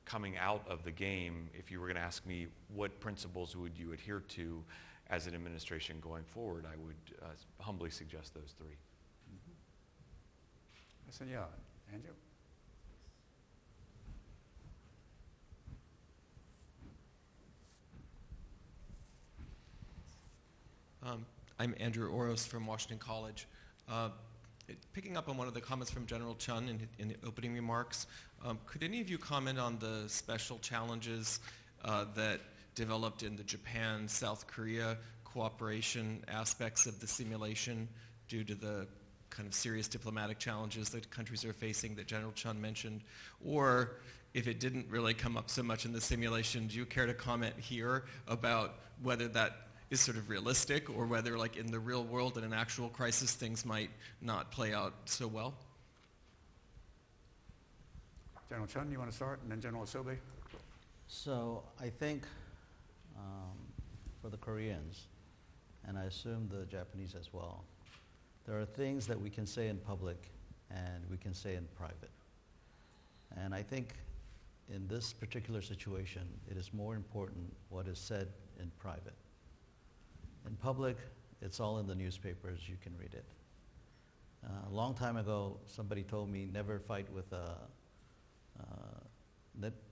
coming out of the game, if you were going to ask me what principles would you adhere to as an administration going forward, I would humbly suggest those three. Listen, yeah, Andrew? I'm Andrew Oros from Washington College. Picking up on one of the comments from General Chun in the opening remarks, could any of you comment on the special challenges that developed in the Japan-South Korea cooperation aspects of the simulation due to the kind of serious diplomatic challenges that countries are facing that General Chun mentioned? Or if it didn't really come up so much in the simulation, do you care to comment here about whether that is sort of realistic, or whether like in the real world in an actual crisis things might not play out so well? General Chun, you want to start, and then General Isobe? So I think for the Koreans, and I assume the Japanese as well, there are things that we can say in public and we can say in private. And I think in this particular situation, it is more important what is said in private. In public, it's all in the newspapers, you can read it. A long time ago, somebody told me never fight with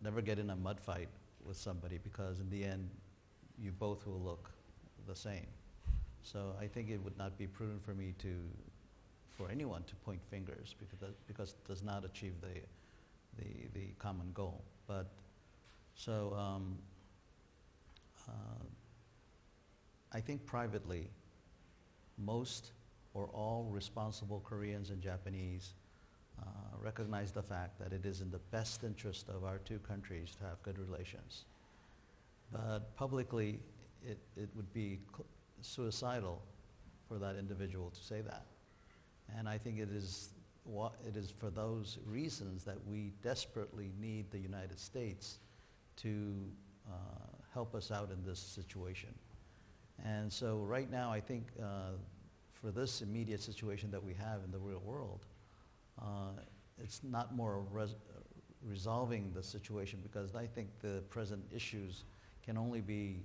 never get in a mud fight with somebody, because in the end, you both will look the same. So I think it would not be prudent for me for anyone to point fingers, because it does not achieve the common goal. But so I think privately, most or all responsible Koreans and Japanese recognize the fact that it is in the best interest of our two countries to have good relations. But publicly, it would be suicidal for that individual to say that. And I think it is for those reasons that we desperately need the United States to help us out in this situation. And so right now, I think for this immediate situation that we have in the real world, it's not more resolving the situation, because I think the present issues can only be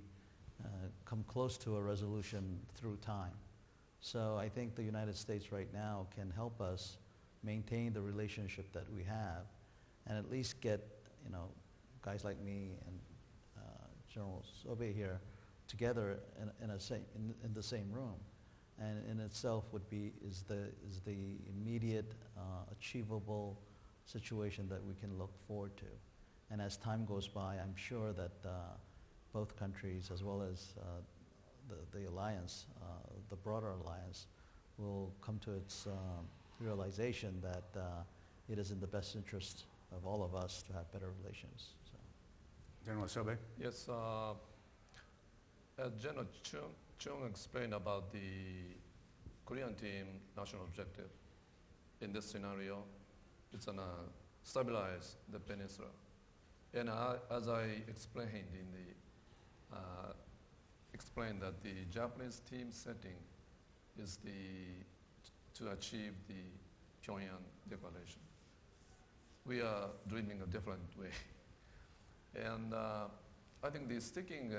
come close to a resolution through time. So I think the United States right now can help us maintain the relationship that we have, and at least get guys like me and General Isobe here together in the same room, and in itself is the immediate achievable situation that we can look forward to. And as time goes by, I'm sure that both countries, as well as the alliance, the broader alliance, will come to its realization that it is in the best interest of all of us to have better relations. So. General Isobe? Yes, as General Chung explained about the Korean team national objective, in this scenario, it's gonna stabilize the peninsula. And as I explained explained that the Japanese team setting is to achieve the Pyongyang declaration. We are dreaming a different way. And I think the sticking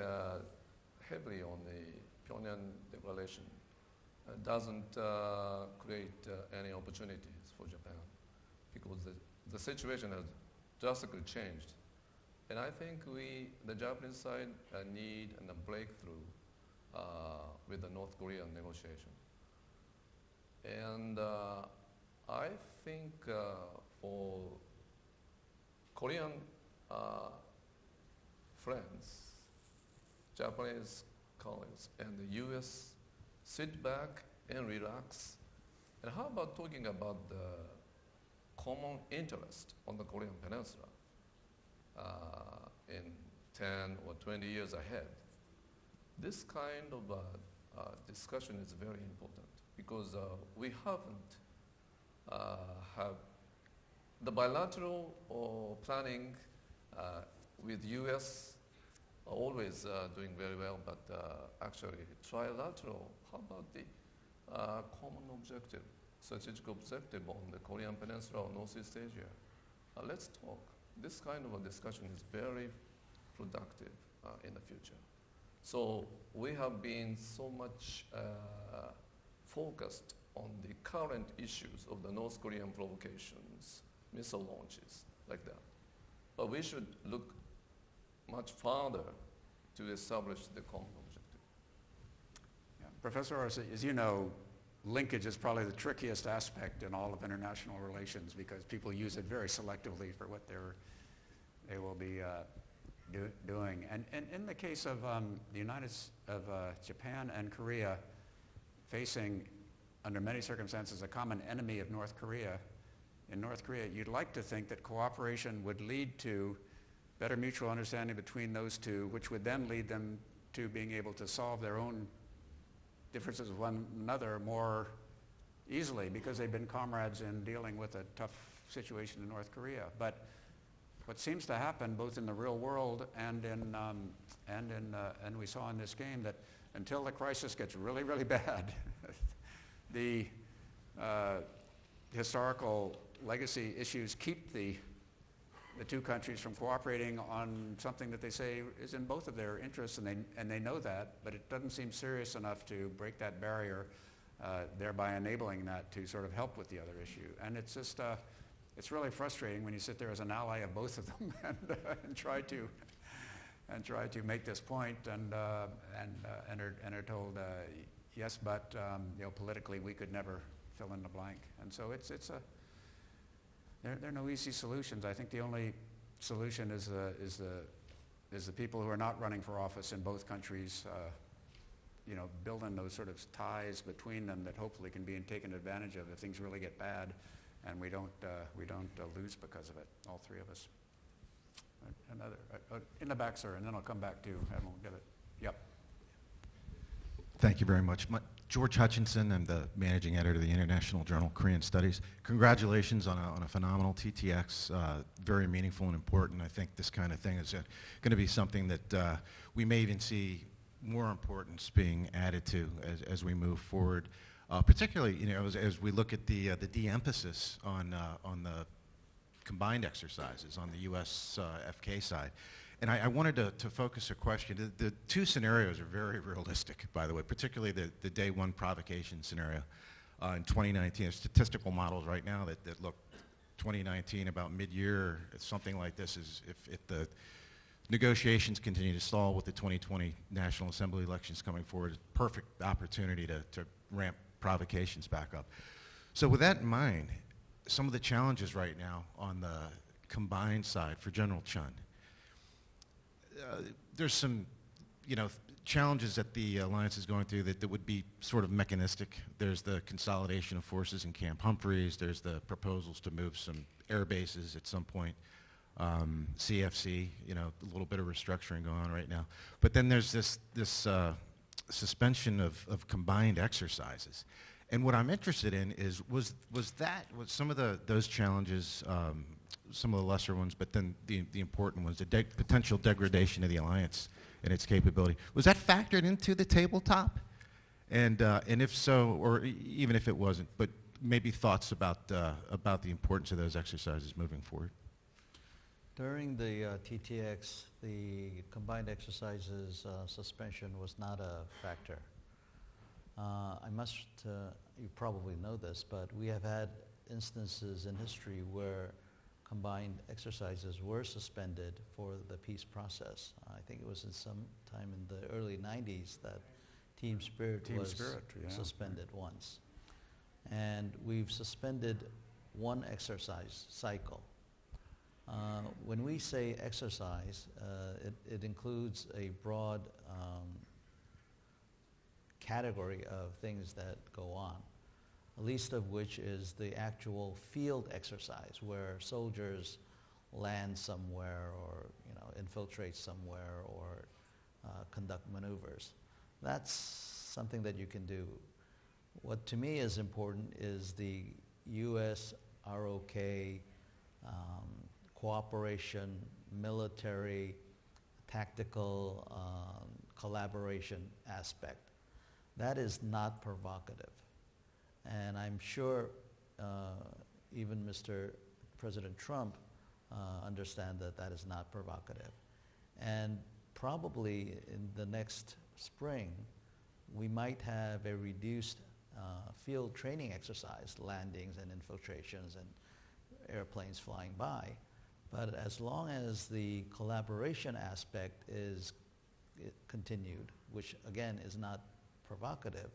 heavily on the Pyongyang declaration doesn't create any opportunities for Japan, because the situation has drastically changed. And I think the Japanese side, need a breakthrough with the North Korean negotiation. And I think for Korean friends, Japanese colleagues, and the US, sit back and relax. And how about talking about the common interest on the Korean Peninsula in 10 or 20 years ahead? This kind of discussion is very important, because we haven't have the bilateral or planning with US are always doing very well, but actually trilateral, how about the common objective, strategic objective on the Korean Peninsula or Northeast Asia? Let's talk. This kind of a discussion is very productive in the future. So we have been so much focused on the current issues of the North Korean provocations, missile launches, like that. But we should look much farther to establish the common objective. Yeah. Professor Orris, as you know, linkage is probably the trickiest aspect in all of international relations, because people use it very selectively for what they will be doing. And in the case of Japan and Korea facing under many circumstances, a common enemy of North Korea. In North Korea, you'd like to think that cooperation would lead to better mutual understanding between those two, which would then lead them to being able to solve their own differences with one another more easily, because they've been comrades in dealing with a tough situation in North Korea. But what seems to happen both in the real world and we saw in this game, that until the crisis gets really, really bad, the historical legacy issues keep the two countries from cooperating on something that they say is in both of their interests, and they know that, but it doesn't seem serious enough to break that barrier, thereby enabling that to sort of help with the other issue. And it's just, it's really frustrating when you sit there as an ally of both of them and try to make this point and are told, yes, but politically we could never fill in the blank. And so there are no easy solutions. I think the only solution is the people who are not running for office in both countries, building those sort of ties between them that hopefully can be taken advantage of if things really get bad, and we don't lose because of it. All three of us. Another in the back, sir, and then I'll come back to Admiral. Get it? Yep. Thank you very much. George Hutchinson, I'm the managing editor of the International Journal Korean Studies. Congratulations on a phenomenal TTX, very meaningful and important. I think this kind of thing is going to be something that we may even see more importance being added to as we move forward, particularly as we look at the de-emphasis on the combined exercises on the U.S. FK side. And I wanted to focus a question. The two scenarios are very realistic, by the way, particularly the day one provocation scenario in 2019. There's statistical models right now that look 2019 about mid-year, something like this is if the negotiations continue to stall with the 2020 National Assembly elections coming forward, it's a perfect opportunity to ramp provocations back up. So with that in mind, some of the challenges right now on the combined side for General Chun, there's some, challenges that the alliance is going through that would be sort of mechanistic. There's the consolidation of forces in Camp Humphreys. There's the proposals to move some air bases at some point. CFC, a little bit of restructuring going on right now. But then there's this suspension of combined exercises. And what I'm interested in is was some of those challenges, some of the lesser ones, but then the important ones, the potential degradation of the alliance and its capability. Was that factored into the tabletop? And if so, or even if it wasn't, but maybe thoughts about the importance of those exercises moving forward. During the TTX, the combined exercises suspension was not a factor. You probably know this, but we have had instances in history where combined exercises were suspended for the peace process. I think it was in some time in the early 90s that Team Spirit was suspended once. And we've suspended one exercise cycle. When we say exercise, it includes a broad category of things that go on, the least of which is the actual field exercise where soldiers land somewhere or infiltrate somewhere or conduct maneuvers. That's something that you can do. What to me is important is the U.S. ROK cooperation, military, tactical collaboration aspect. That is not provocative. And I'm sure even Mr. President Trump understands that that is not provocative. And probably in the next spring, we might have a reduced field training exercise, landings and infiltrations and airplanes flying by. But as long as the collaboration aspect is continued, which again is not provocative,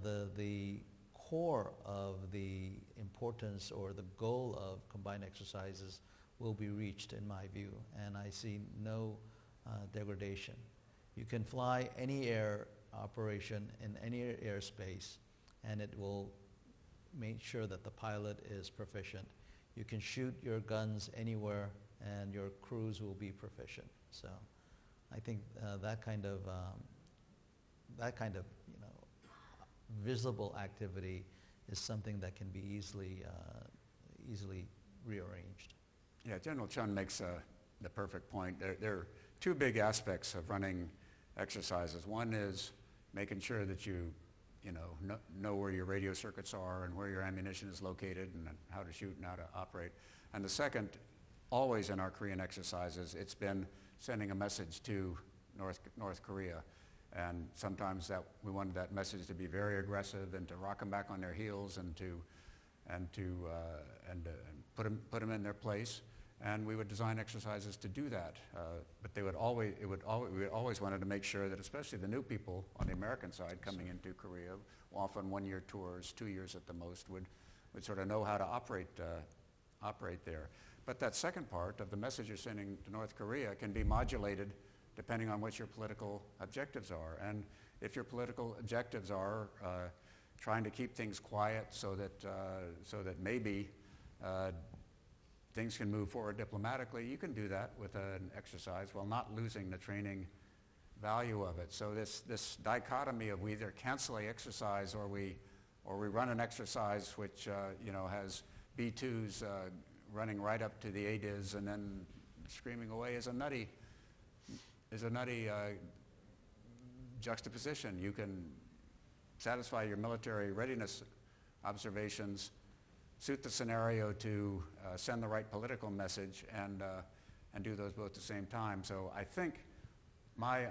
the core of the importance or the goal of combined exercises will be reached in my view, and I see no degradation. You can fly any air operation in any airspace and it will make sure that the pilot is proficient. You can shoot your guns anywhere, and your crews will be proficient. So, I think that kind of visible activity is something that can be easily rearranged. Yeah, General Chun makes the perfect point. There are two big aspects of running exercises. One is making sure that you know where your radio circuits are and where your ammunition is located and how to shoot and how to operate. And the second, always in our Korean exercises, it's been sending a message to North Korea. And sometimes we wanted that message to be very aggressive and to rock them back on their heels and put them in their place. And we would design exercises to do that. But we always wanted to make sure that, especially the new people on the American side coming into Korea, often 1-year tours, 2 years at the most, would sort of know how to operate there. But that second part of the message you're sending to North Korea can be modulated depending on what your political objectives are. And if your political objectives are trying to keep things quiet so that maybe things can move forward diplomatically, you can do that with an exercise while not losing the training value of it. So this dichotomy of we either cancel the exercise or we run an exercise which has B2s running right up to the ADIZ and then screaming away is a nutty juxtaposition. You can satisfy your military readiness observations, suit the scenario to send the right political message, and do those both at the same time. So I think my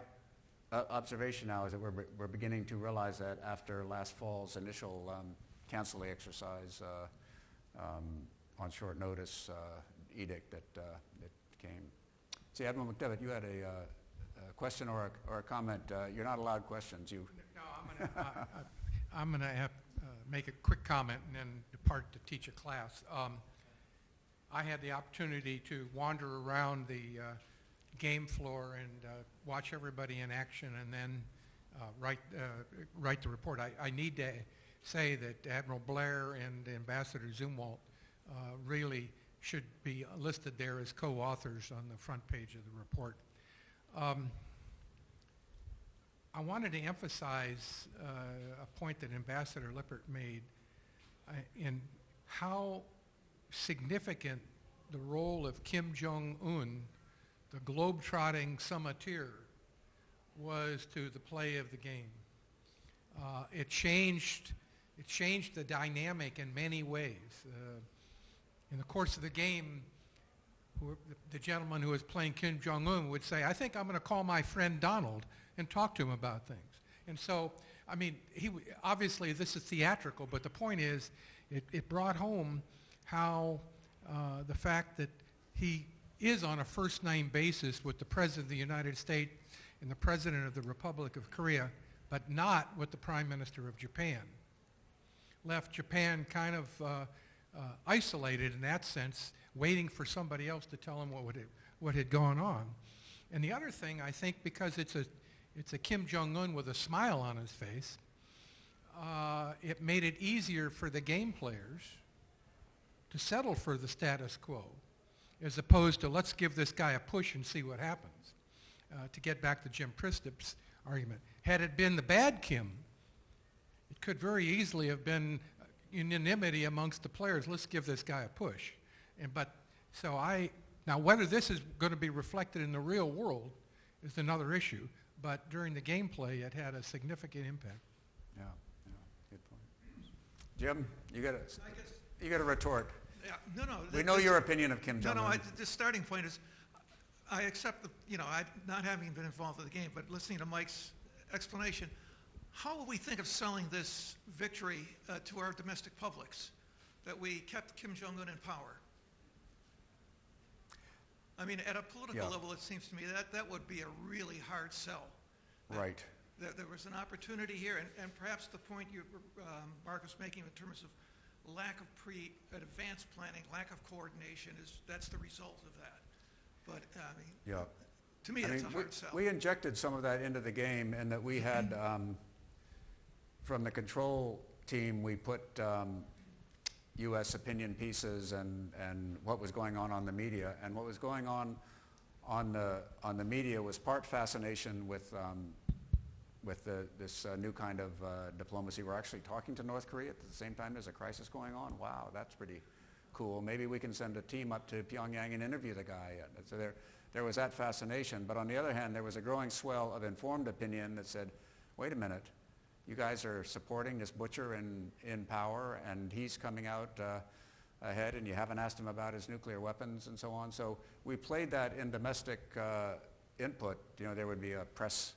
observation now is that we're beginning to realize that after last fall's initial cancel the exercise on short notice edict that came. See, Admiral McDevitt, you had a question or a comment. You're not allowed questions. No, I'm going to make a quick comment and then depart to teach a class. I had the opportunity to wander around the game floor and watch everybody in action and then write the report. I need to say that Admiral Blair and Ambassador Zumwalt really should be listed there as co-authors on the front page of the report. I wanted to emphasize a point that Ambassador Lippert made in how significant the role of Kim Jong-un, the globe-trotting summiteer, was to the play of the game. It changed the dynamic in many ways. In the course of the game, the gentleman who was playing Kim Jong-un would say, I think I'm going to call my friend Donald and talk to him about things. And so, I mean, obviously this is theatrical, but the point is it brought home how the fact that he is on a first-name basis with the President of the United States and the President of the Republic of Korea, but not with the Prime Minister of Japan, left Japan kind of isolated in that sense, waiting for somebody else to tell him what had gone on. And the other thing, I think, because it's a Kim Jong-un with a smile on his face, it made it easier for the game players to settle for the status quo, as opposed to let's give this guy a push and see what happens. To get back to Jim Pristup's argument, had it been the bad Kim, it could very easily have been unanimity amongst the players. Let's give this guy a push. Now whether this is going to be reflected in the real world is another issue. But during the gameplay, it had a significant impact. Yeah, good point. Jim, you got a retort. Yeah, no. We know your opinion of Kim Jong-un. No, the starting point is, I accept not having been involved in the game, but listening to Mike's explanation, how will we think of selling this victory to our domestic publics, that we kept Kim Jong-un in power? I mean, at a political level, it seems to me that would be a really hard sell. Right. There was an opportunity here, and perhaps the point Mark was making in terms of lack of advanced planning, lack of coordination, that's the result of that. But to me, it's a hard sell. We injected some of that into the game, and that we had, from the control team, we put U.S. opinion pieces and what was going on the media. And what was going on the media was part fascination with this new kind of diplomacy. We're actually talking to North Korea at the same time there's a crisis going on. Wow, that's pretty cool. Maybe we can send a team up to Pyongyang and interview the guy. So there was that fascination. But on the other hand, there was a growing swell of informed opinion that said, wait a minute, you guys are supporting this butcher in power, and he's coming out ahead, and you haven't asked him about his nuclear weapons and so on. So we played that in domestic input. You know, there would be a press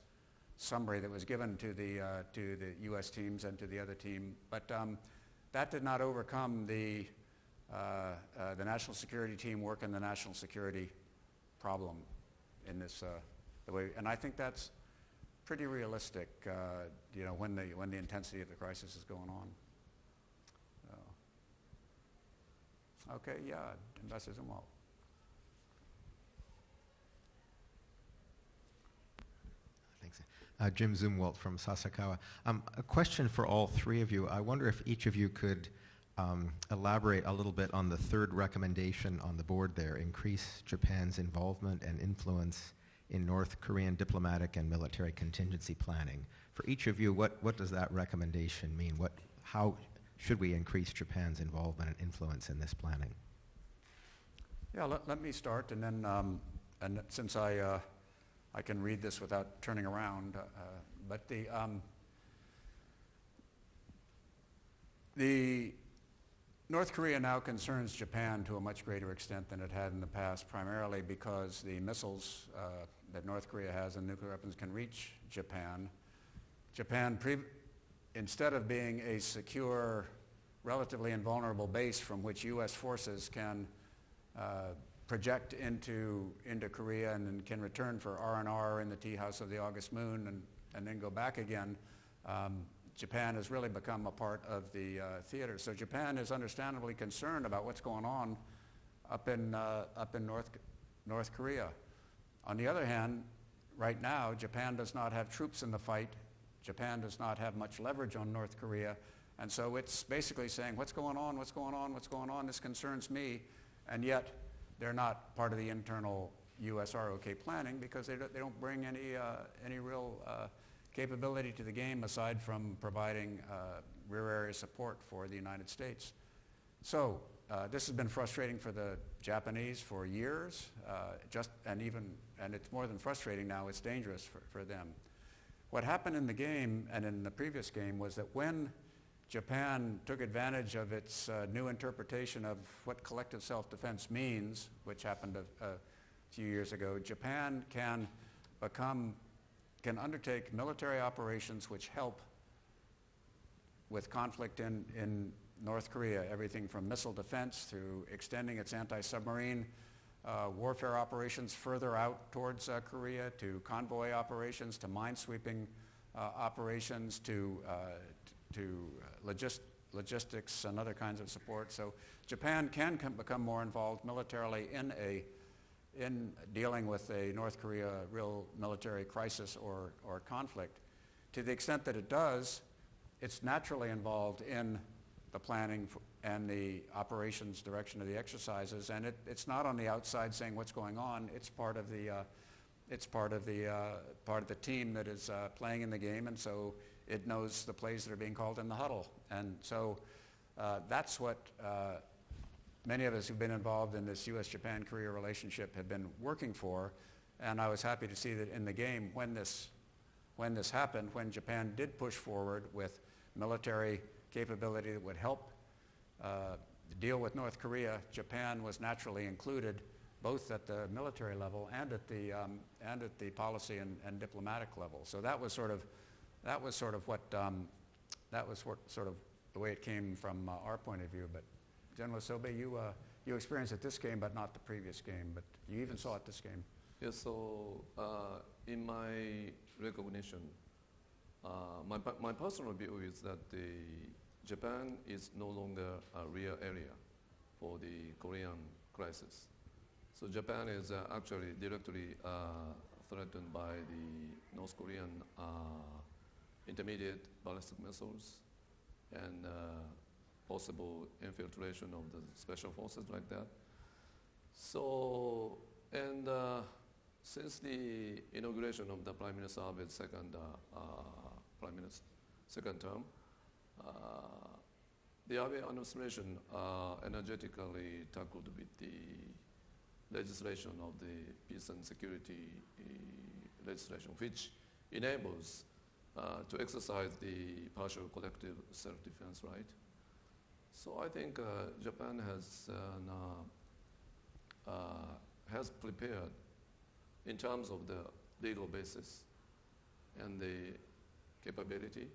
summary that was given to the U.S. teams and to the other team, but that did not overcome the national security team work and the national security problem in this the way. And I think that's pretty realistic. You know, when the intensity of the crisis is going on. Okay, yeah, Ambassador Zumwalt. Thanks. Jim Zumwalt from Sasakawa. A question for all three of you. I wonder if each of you could elaborate a little bit on the third recommendation on the board there, increase Japan's involvement and influence in North Korean diplomatic and military contingency planning. For each of you, what does that recommendation mean? How should we increase Japan's involvement and influence in this planning? Yeah, let me start, and then and since I can read this without turning around, but the North Korea now concerns Japan to a much greater extent than it had in the past, primarily because the missiles that North Korea has and nuclear weapons can reach Japan. Instead of being a secure, relatively invulnerable base from which U.S. forces can project into Korea and can return for R&R in the tea house of the August moon and then go back again, Japan has really become a part of the theater. So Japan is understandably concerned about what's going on up in North Korea. On the other hand, right now, Japan does not have troops in the fight. Japan does not have much leverage on North Korea. And so it's basically saying, what's going on, what's going on, what's going on? This concerns me. And yet, they're not part of the internal U.S. ROK planning because they don't bring any real capability to the game aside from providing rear area support for the United States. So this has been frustrating for the Japanese for years, and it's more than frustrating now, it's dangerous for them. What happened in the game and in the previous game was that when Japan took advantage of its new interpretation of what collective self-defense means, which happened a few years ago, Japan can undertake military operations which help with conflict in North Korea, everything from missile defense through extending its anti-submarine warfare operations further out towards Korea, to convoy operations, to mine-sweeping operations, to logistics and other kinds of support. So Japan can become more involved militarily in dealing with a North Korea real military crisis or conflict. To the extent that it does, it's naturally involved in the planning and the operations direction of the exercises, and it's not on the outside saying what's going on. It's part of the team that is playing in the game, and so it knows the plays that are being called in the huddle. And so that's what many of us who've been involved in this U.S.-Japan-Korea relationship have been working for. And I was happy to see that in the game, when this happened, when Japan did push forward with military capability that would help deal with North Korea, Japan was naturally included both at the military level and at the policy and diplomatic level. So that was sort of the way it came from our point of view. But General Isobe, you experienced it this game, but not the previous game. But you even saw it this game. Yes. So in my recognition, my personal view is that Japan is no longer a real area for the Korean crisis. So Japan is actually directly threatened by the North Korean intermediate ballistic missiles and possible infiltration of the special forces like that. So, and since the inauguration of the Prime Minister Abe's second term, the Abe administration energetically tackled with the legislation of the peace and security legislation, which enables to exercise the partial collective self-defense right. So I think Japan has prepared in terms of the legal basis and the capability.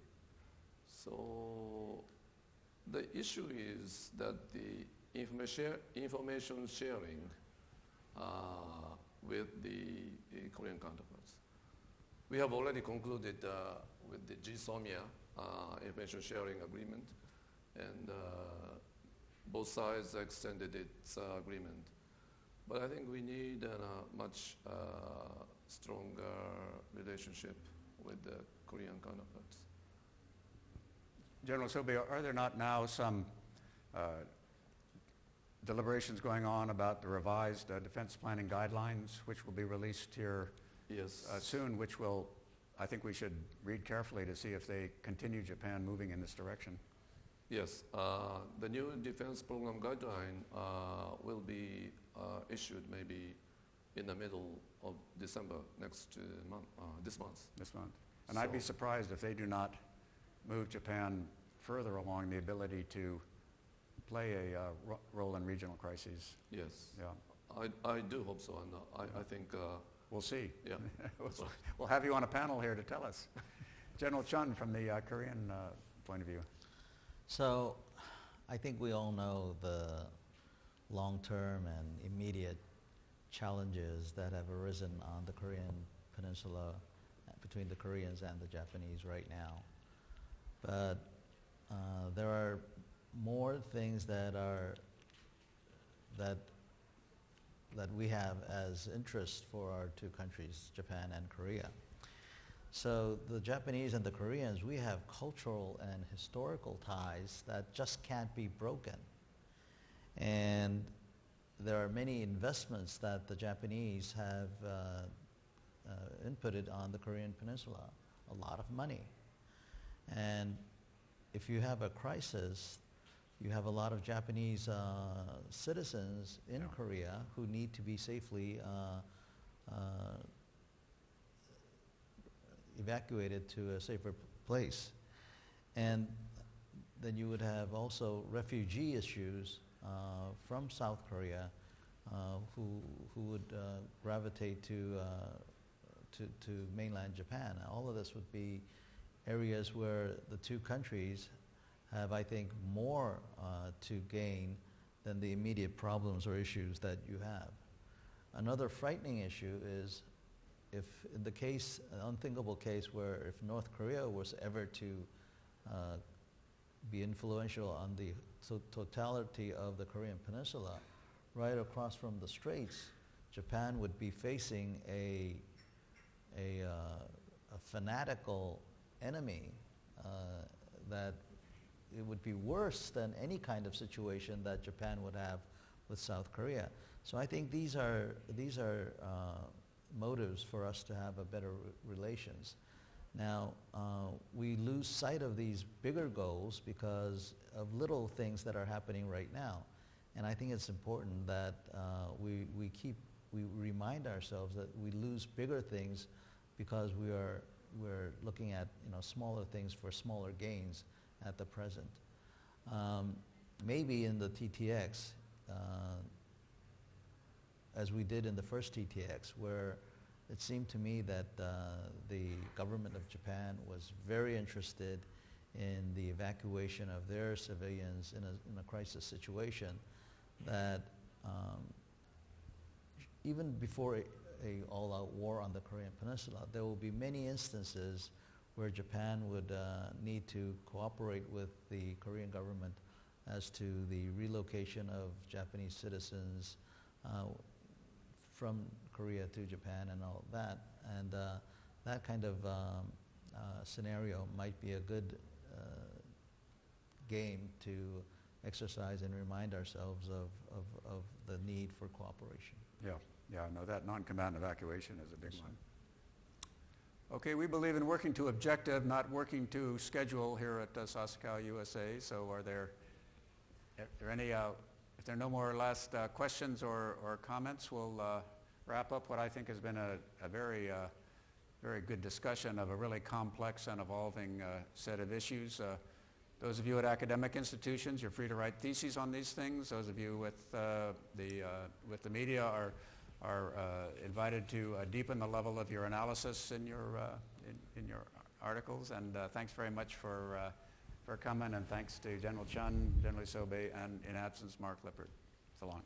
So the issue is that the information sharing with the Korean counterparts. We have already concluded with the GSOMIA information sharing agreement, and both sides extended its agreement. But I think we need a much stronger relationship with the Korean counterparts. General Isobe, are there not now some deliberations going on about the revised defense planning guidelines, which will be released here soon, which will, I think we should read carefully to see if they continue Japan moving in this direction? Yes, the new defense program guideline will be issued maybe in the middle of December this month. This month. And I'd be surprised if they do not move Japan further along the ability to play a role in regional crises. Yes. Yeah. I do hope so, and I think... we'll see. Yeah. We'll have you on a panel here to tell us. General Chun, from the Korean point of view. So I think we all know the long-term and immediate challenges that have arisen on the Korean Peninsula between the Koreans and the Japanese right now. But there are more things that we have as interest for our two countries, Japan and Korea. So the Japanese and the Koreans, we have cultural and historical ties that just can't be broken. And there are many investments that the Japanese have inputted on the Korean Peninsula, a lot of money. And if you have a crisis, you have a lot of Japanese citizens in Korea who need to be safely evacuated to a safer place. And then you would have also refugee issues from South Korea who would gravitate to mainland Japan. All of this would be areas where the two countries have, I think, more to gain than the immediate problems or issues that you have. Another frightening issue is if in the case, an unthinkable case where if North Korea was ever to be influential on the totality of the Korean Peninsula, right across from the Straits, Japan would be facing a fanatical enemy that it would be worse than any kind of situation that Japan would have with South Korea. So I think these are motives for us to have a better relations. Now, we lose sight of these bigger goals because of little things that are happening right now. And I think it's important that we remind ourselves that we lose bigger things because we're looking at smaller things for smaller gains at the present. Maybe in the TTX, as we did in the first TTX, where it seemed to me that the government of Japan was very interested in the evacuation of their civilians in a crisis situation, that even before a all-out war on the Korean Peninsula, there will be many instances where Japan would need to cooperate with the Korean government as to the relocation of Japanese citizens from Korea to Japan and all of that. And that kind of scenario might be a good game to exercise and remind ourselves of the need for cooperation. Yeah, no, that non-combatant evacuation is a big one. Okay, we believe in working to objective, not working to schedule here at Sasakawa USA. So are there any, if there are no more last questions or comments, we'll wrap up what I think has been a very good discussion of a really complex and evolving set of issues. Those of you at academic institutions, you're free to write theses on these things. Those of you with the media are invited to deepen the level of your analysis in your articles. And thanks very much for coming. And thanks to General Chun, General Isobe, and in absence, Mark Lippert. So long.